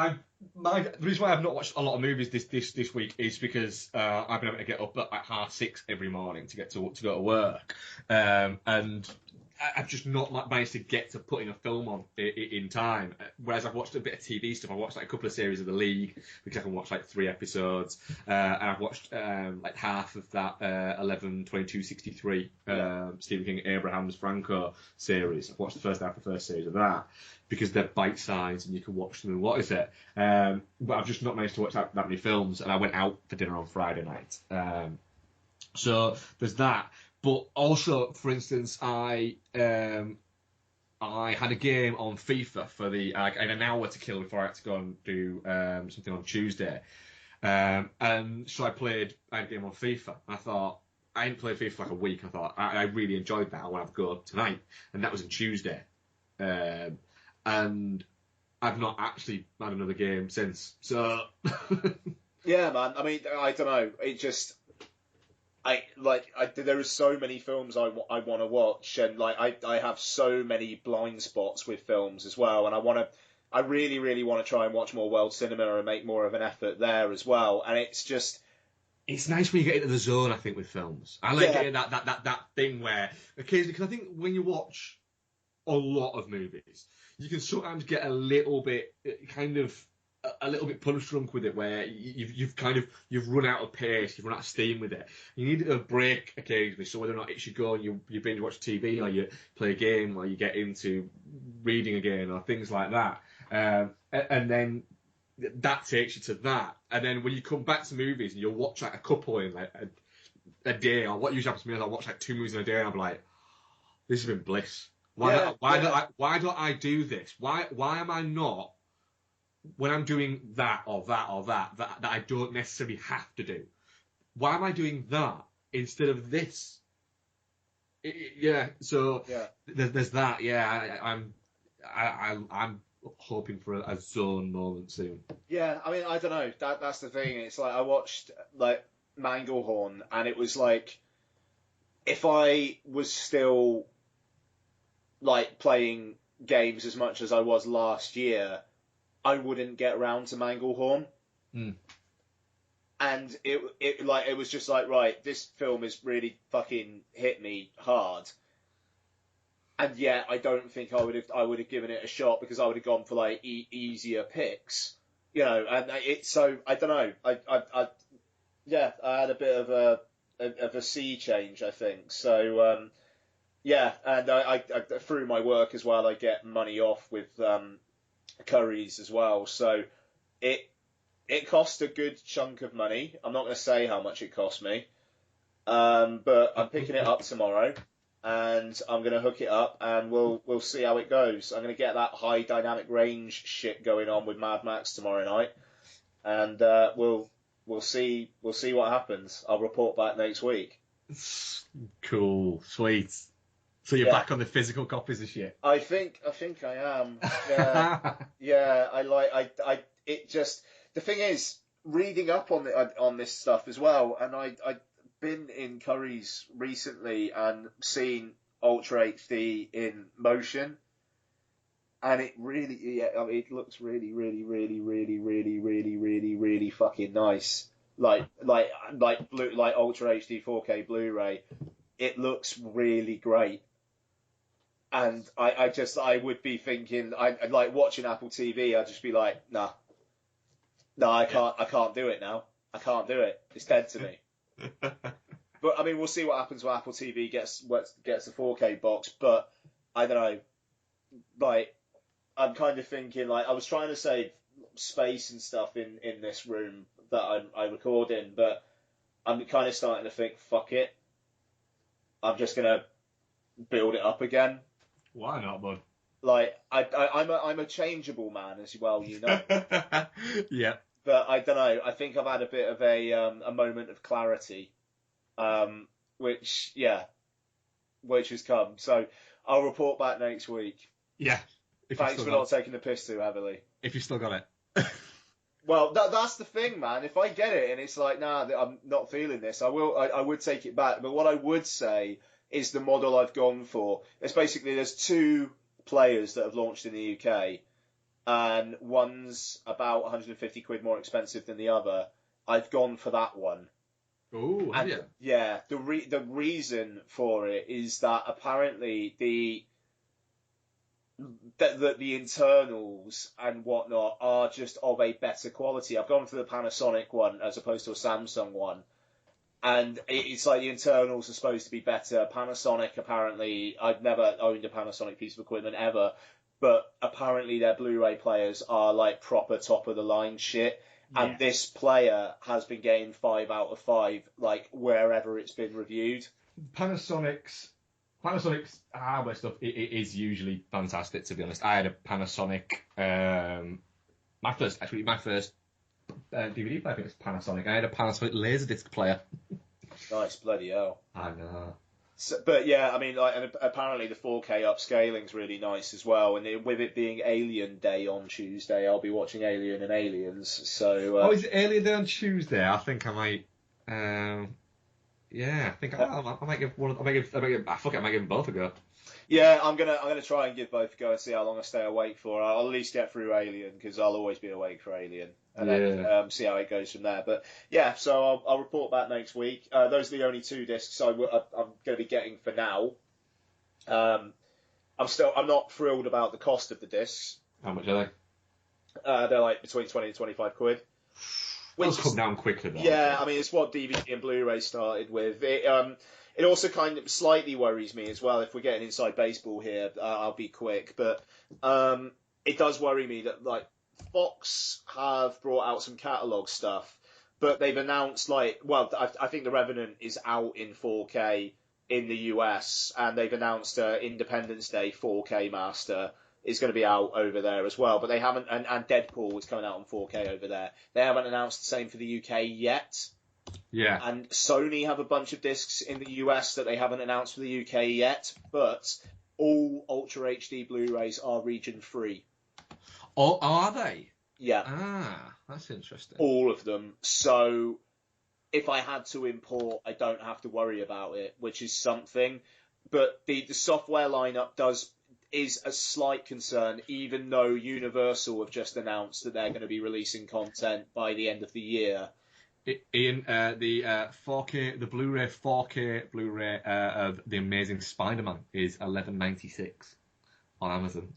the reason why I've not watched a lot of movies this week is because I've been able to get up at like 6:30 every morning to go to work, and I've just not managed to get to putting a film on in time. Whereas I've watched a bit of TV stuff. I watched like a couple of series of The League, because I can watch like 3 episodes. And I've watched like half of that 11/22/63 Stephen King Abraham's Franco series. I've watched the first half of the first series of that because they're bite-sized and you can watch them in what is it. But I've just not managed to watch that many films. And I went out for dinner on Friday night. So there's that. But also, for instance, I had a game on FIFA for I had an hour to kill before I had to go and do something on Tuesday. And so I had a game on FIFA. I thought, I hadn't played FIFA for like a week. I thought, I really enjoyed that. I want to have a go tonight. And that was on Tuesday. And I've not actually had another game since. So. Yeah, man. I mean, I don't know. It just. There are so many films I want to watch, and I have so many blind spots with films as well, and I really, really want to try and watch more world cinema and make more of an effort there as well. And it's nice when you get into the zone, I think, with films. I like getting that thing where occasionally, because I think when you watch a lot of movies, you can sometimes get a little bit punch drunk with it, where you've run out of pace, you've run out of steam with it. You need a break occasionally, so whether or not it should go and you binge watch TV, or you play a game, or you get into reading again, or things like that. And then that takes you to that. And then when you come back to movies and you'll watch like a couple in like a day, or what usually happens to me is I'll watch like 2 movies in a day, and I'm like, this has been bliss. Why don't I do this? Why am I not, when I'm doing that I don't necessarily have to do? Why am I doing that instead of this? There's that. Yeah, I'm hoping for a zone moment soon. Yeah, I mean, I don't know. That's the thing. It's like I watched like Manglehorn, and it was like, if I was still like playing games as much as I was last year, I wouldn't get around to Manglehorn. Mm. And it was just like, right, this film has really fucking hit me hard. And yet, I don't think I would have given it a shot, because I would have gone for like easier picks, you know. And so I don't know. I had a bit of a sea change, I think. So and I through my work as well, I get money off with Currys as well. So it cost a good chunk of money. I'm not going to say how much it cost me, but I'm picking it up tomorrow, and I'm going to hook it up, and we'll see how it goes. I'm going to get that high dynamic range shit going on with Mad Max tomorrow night, and we'll see what happens. I'll report back next week. Cool, sweet. So you're back on the physical copies of shit. I think I am. Yeah, yeah. It just, the thing is, reading up on this stuff as well, and I've been in Curry's recently and seen Ultra HD in motion, and it really, it looks really, really, really, really, really, really, really, really fucking nice. Like Ultra HD 4K Blu-ray, it looks really great. And I would be thinking, I'd like watching Apple TV, I'd just be like, nah, I can't do it now. I can't do it. It's dead to me. But I mean, we'll see what happens when Apple TV gets the 4K box. But I don't know. Like, I'm kind of thinking, like, I was trying to save space and stuff in this room that I record in, but I'm kind of starting to think, fuck it. I'm just gonna build it up again. Why not, bud? Like, I'm a changeable man as well, you know. Yeah. But I don't know. I think I've had a bit of a moment of clarity, which has come. So I'll report back next week. Yeah. Thanks for not taking the piss too heavily. If you still got it. Well, that's the thing, man. If I get it and it's like, nah, I'm not feeling this, I would take it back. But what I would say is the model I've gone for. It's basically, there's 2 players that have launched in the UK, and one's about 150 quid more expensive than the other. I've gone for that one. Oh, have you? Yeah, the reason for it is that apparently the internals and whatnot are just of a better quality. I've gone for the Panasonic one as opposed to a Samsung one. And it's like the internals are supposed to be better. Panasonic, apparently, I've never owned a Panasonic piece of equipment ever, but apparently their Blu-ray players are like proper top of the line shit. and this player has been getting 5 out of 5, like wherever it's been reviewed. Panasonic's hardware stuff it is usually fantastic. To be honest, I had a Panasonic. My first DVD player, I think it was Panasonic. I had a Panasonic Laserdisc player. Nice, bloody hell. I know. So, but yeah, I mean, like, and apparently the 4K upscaling's really nice as well. And with it being Alien Day on Tuesday, I'll be watching Alien and Aliens. So, is it Alien Day on Tuesday? I think I might. Yeah, I think I might give one. I might give them both a go. Yeah, I'm gonna try and give both a go and see how long I stay awake for. I'll at least get through Alien because I'll always be awake for Alien, and then see how it goes from there. But yeah, so I'll report back next week. Those are the only 2 discs I'm going to be getting for now. I'm not thrilled about the cost of the discs. How much are they? They're like between 20 and 25 quid. Which come down quicker though. Yeah, I mean it's what DVD and Blu-ray started with. It also kind of slightly worries me as well. If we're getting inside baseball here, I'll be quick. But it does worry me that like Fox have brought out some catalog stuff, but they've announced I think The Revenant is out in 4K in the US, and they've announced Independence Day 4K master is going to be out over there as well. But they haven't, and Deadpool is coming out on 4K over there. They haven't announced the same for the UK yet. Yeah. And Sony have a bunch of discs in the US that they haven't announced for the UK yet, but all Ultra HD Blu-rays are region free. Oh, are they? Yeah. Ah, that's interesting. All of them. So if I had to import, I don't have to worry about it, which is something. But the software lineup is a slight concern, even though Universal have just announced that they're going to be releasing content by the end of the year. Ian, the 4K, the Blu-ray 4K Blu-ray of The Amazing Spider-Man is $11.96 on Amazon.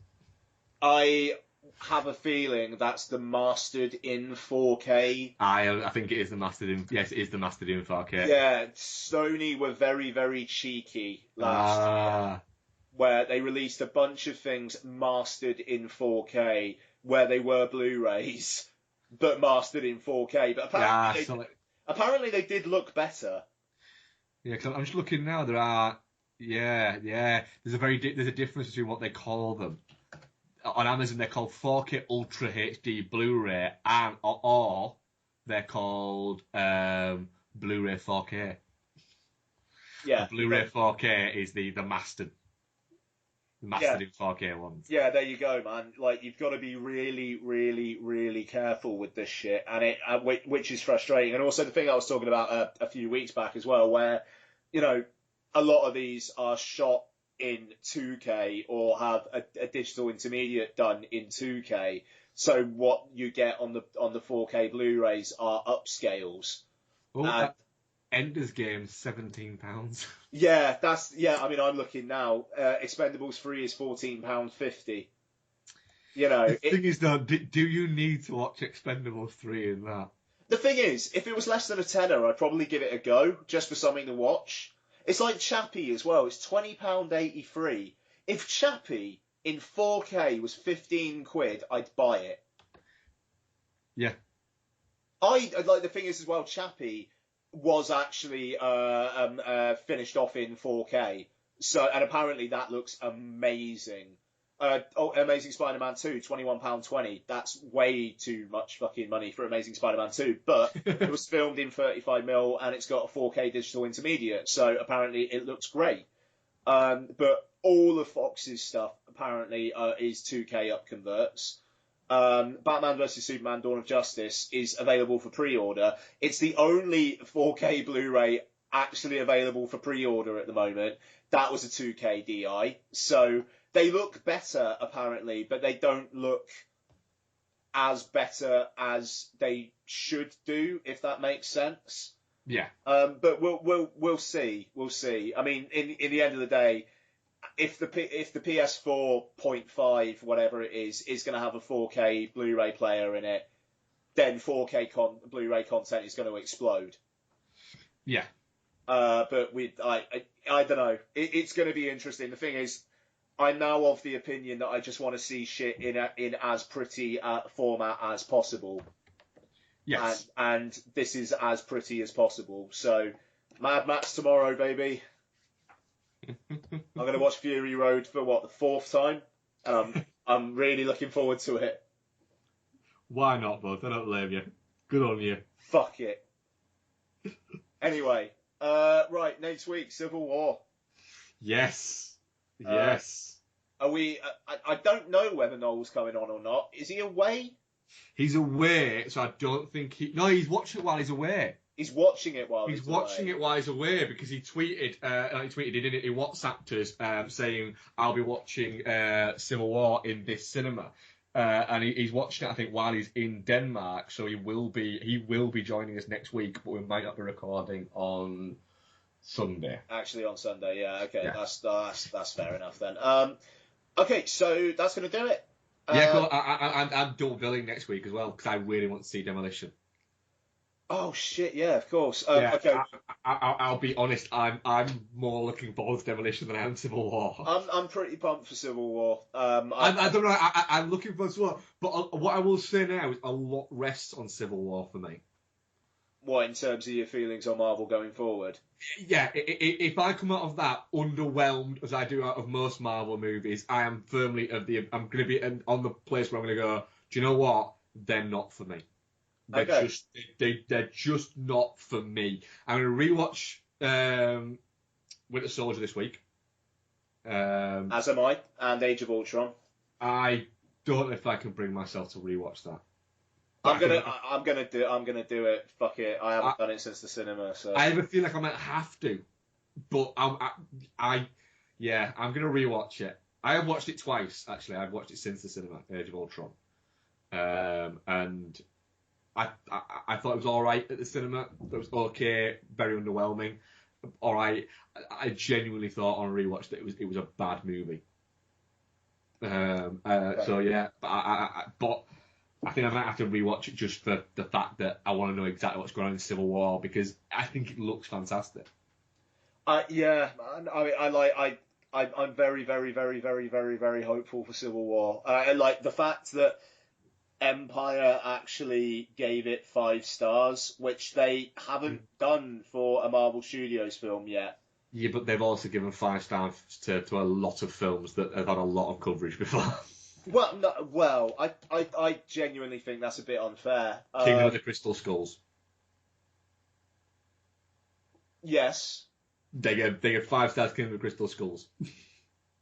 I have a feeling that's the mastered in 4K. I think it is the mastered in. Yes, it is the mastered in 4K. Yeah, Sony were very, very cheeky last year, where they released a bunch of things mastered in 4K, where they were Blu-rays, but mastered in 4K. But apparently they did look better. Yeah, because I'm just looking now. There are, there's a difference between what they call them. On Amazon, they're called 4K Ultra HD Blu-ray, or they're called Blu-ray 4K. Yeah, the Blu-ray 4K is the mastered in 4K ones. Yeah, there you go, man. Like, you've got to be really, really, really careful with this shit, and which is frustrating. And also the thing I was talking about a few weeks back as well, where a lot of these are shot in 2K or have a digital intermediate done in 2K. So what you get on the 4K Blu-rays are upscales. Oh, Ender's Game, £17. Yeah, I mean, I'm looking now. Expendables 3 is £14.50. The thing is, though, do you need to watch Expendables 3 in that? The thing is, if it was less than a tenner, I'd probably give it a go just for something to watch. It's like Chappie as well. It's £20.83. If Chappie in 4K was 15 quid, I'd buy it. Yeah. The thing is as well, Chappie was actually finished off in 4K. So, and apparently that looks amazing. Amazing Spider-Man 2, £21.20. That's way too much fucking money for Amazing Spider-Man 2, but it was filmed in 35mm and it's got a 4K digital intermediate, so apparently it looks great. But all of Fox's stuff apparently is 2K upconverts. Batman vs Superman: Dawn of Justice is available for pre-order. It's the only 4K Blu-ray actually available for pre-order at the moment. That was a 2K DI, so they look better apparently, but they don't look as better as they should do, if that makes sense. Yeah. But we'll see. We'll see. I mean, in the end of the day, if the PS4 0.5 whatever it is going to have a 4K Blu-ray player in it, then 4K Blu-ray content is going to explode. Yeah. But I don't know. It's going to be interesting. The thing is, I'm now of the opinion that I just want to see shit in as pretty a format as possible. Yes. And this is as pretty as possible. So, Mad Max tomorrow, baby. I'm going to watch Fury Road for the fourth time, and I'm really looking forward to it. Why not, bud? I don't blame you. Good on you. Fuck it. Anyway, right, next week, Civil War. Yes. Yes. Are we? I don't know whether Noel's coming on or not. Is he away? He's away, so I don't think he. No, he's watching it while he's away. He's watching it while He's he's watching away. it while he's away because he tweeted. He didn't it? He WhatsApped us saying, "I'll be watching Civil War in this cinema." And he's watching it, I think, while he's in Denmark. So he will be joining us next week, but we might not be recording on Sunday. Actually, on Sunday, yeah. Okay, Yeah. That's fair enough then. Okay, so that's gonna do it. Yeah, cool. I'm double billing next week as well because I really want to see Demolition. Oh shit! Yeah, of course. Yeah, Okay. I'll be honest. I'm more looking forward to Demolition than I am Civil War. I'm pretty pumped for Civil War. I don't know. I'm looking for Civil War, but what I will say now is a lot rests on Civil War for me. What, in terms of your feelings on Marvel going forward? Yeah, if I come out of that underwhelmed as I do out of most Marvel movies, I am firmly I'm going to be on the place where I'm going to go, do you know what? They're not for me. They're just not for me. I'm going to rewatch Winter Soldier this week. As am I, and Age of Ultron. I don't know if I can bring myself to rewatch that. I'm gonna do it. Fuck it. I haven't done it since the cinema. So I ever feel like I might have to, but I'm gonna rewatch it. I have watched it twice actually. I've watched it since the cinema, Age of Ultron, and I thought it was all right at the cinema. It was okay, very underwhelming. All right, I genuinely thought on a rewatch that it was a bad movie. So yeah, but I think I might have to rewatch it just for the fact that I want to know exactly what's going on in Civil War because I think it looks fantastic. Yeah, I'm very, very, very, very, very, very hopeful for Civil War. I like the fact that Empire actually gave it 5 stars, which they haven't done for a Marvel Studios film yet. Yeah, but they've also given 5 stars to a lot of films that have had a lot of coverage before. I genuinely think that's a bit unfair. Kingdom of the Crystal Skulls. Yes. They get 5 stars. Kingdom of the Crystal Skulls.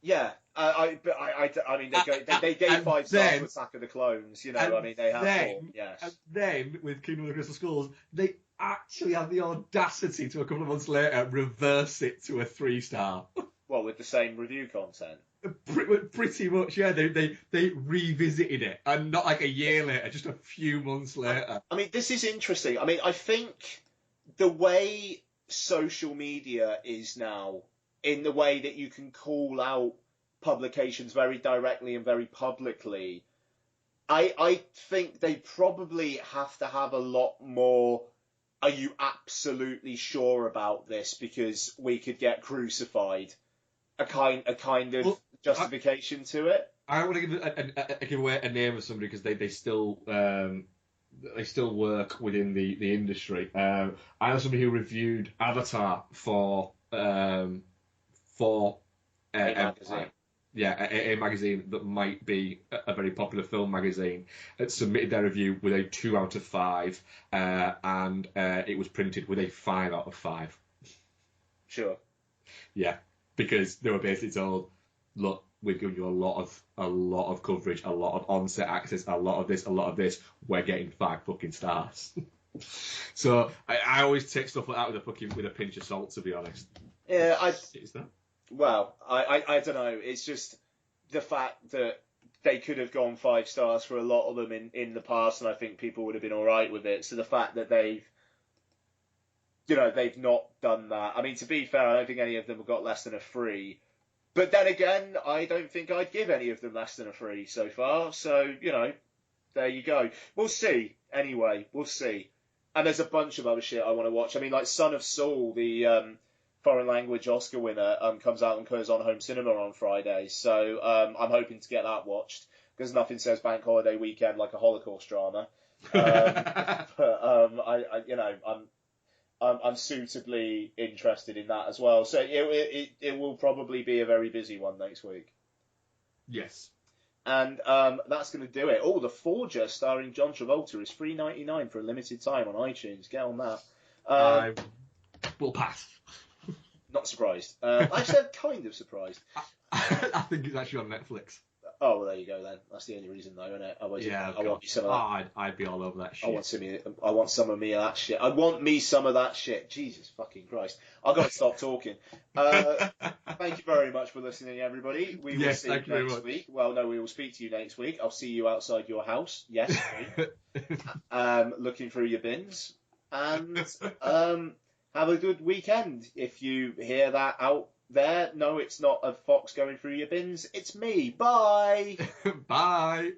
Yeah. I mean, they gave 5 stars to Attack of the Clones. You know, I mean, they have 4. Yes. And then with Kingdom of the Crystal Skulls, they actually had the audacity to a couple of months later reverse it to a 3-star. Well, with the same review content. Pretty much, yeah. They revisited it, and not like a year later, just a few months later. I mean, this is interesting. I mean, I think the way social media is now, in the way that you can call out publications very directly and very publicly, I think they probably have to have a lot more. Are you absolutely sure about this? Because we could get crucified. A kind of justification to it. I don't want to give away a name of somebody because they still work within the industry. I know somebody who reviewed Avatar for a magazine. A magazine that might be a very popular film magazine. It submitted their review with a 2 out of 5, and it was printed with a 5 out of 5. Sure. Yeah. Because they were basically told, look, we've given you a lot of coverage, a lot of on-set access, a lot of this. We're getting 5 fucking stars. So I always take stuff like that with a pinch of salt, to be honest. Yeah, Is that? Well, I don't know. It's just the fact that they could have gone 5 stars for a lot of them in the past, and I think people would have been all right with it. So the fact that they've not done that. I mean, to be fair, I don't think any of them have got less than a 3. But then again, I don't think I'd give any of them less than a 3 so far. So, there you go. We'll see. Anyway, we'll see. And there's a bunch of other shit I want to watch. I mean, like Son of Saul, the foreign language Oscar winner, comes out and goes on home cinema on Friday. So I'm hoping to get that watched because nothing says bank holiday weekend like a Holocaust drama. I'm suitably interested in that as well. So it will probably be a very busy one next week. Yes. And that's going to do it. Oh, The Forger, starring John Travolta, is $3.99 for a limited time on iTunes. Get on that. I will pass. Not surprised. Actually, I'm kind of surprised. I think it's actually on Netflix. Oh, well, there you go then. That's the only reason, though, isn't it? I want me some of that. I'd be all over that shit. I want some of me of that shit. I want me some of that shit. Jesus fucking Christ. I've got to stop talking. Thank you very much for listening, everybody. We will see you next week. Well, no, we will speak to you next week. I'll see you outside your house. Yes. Looking through your bins. And have a good weekend. If you hear that out there, no, it's not a fox going through your bins. It's me. Bye. Bye.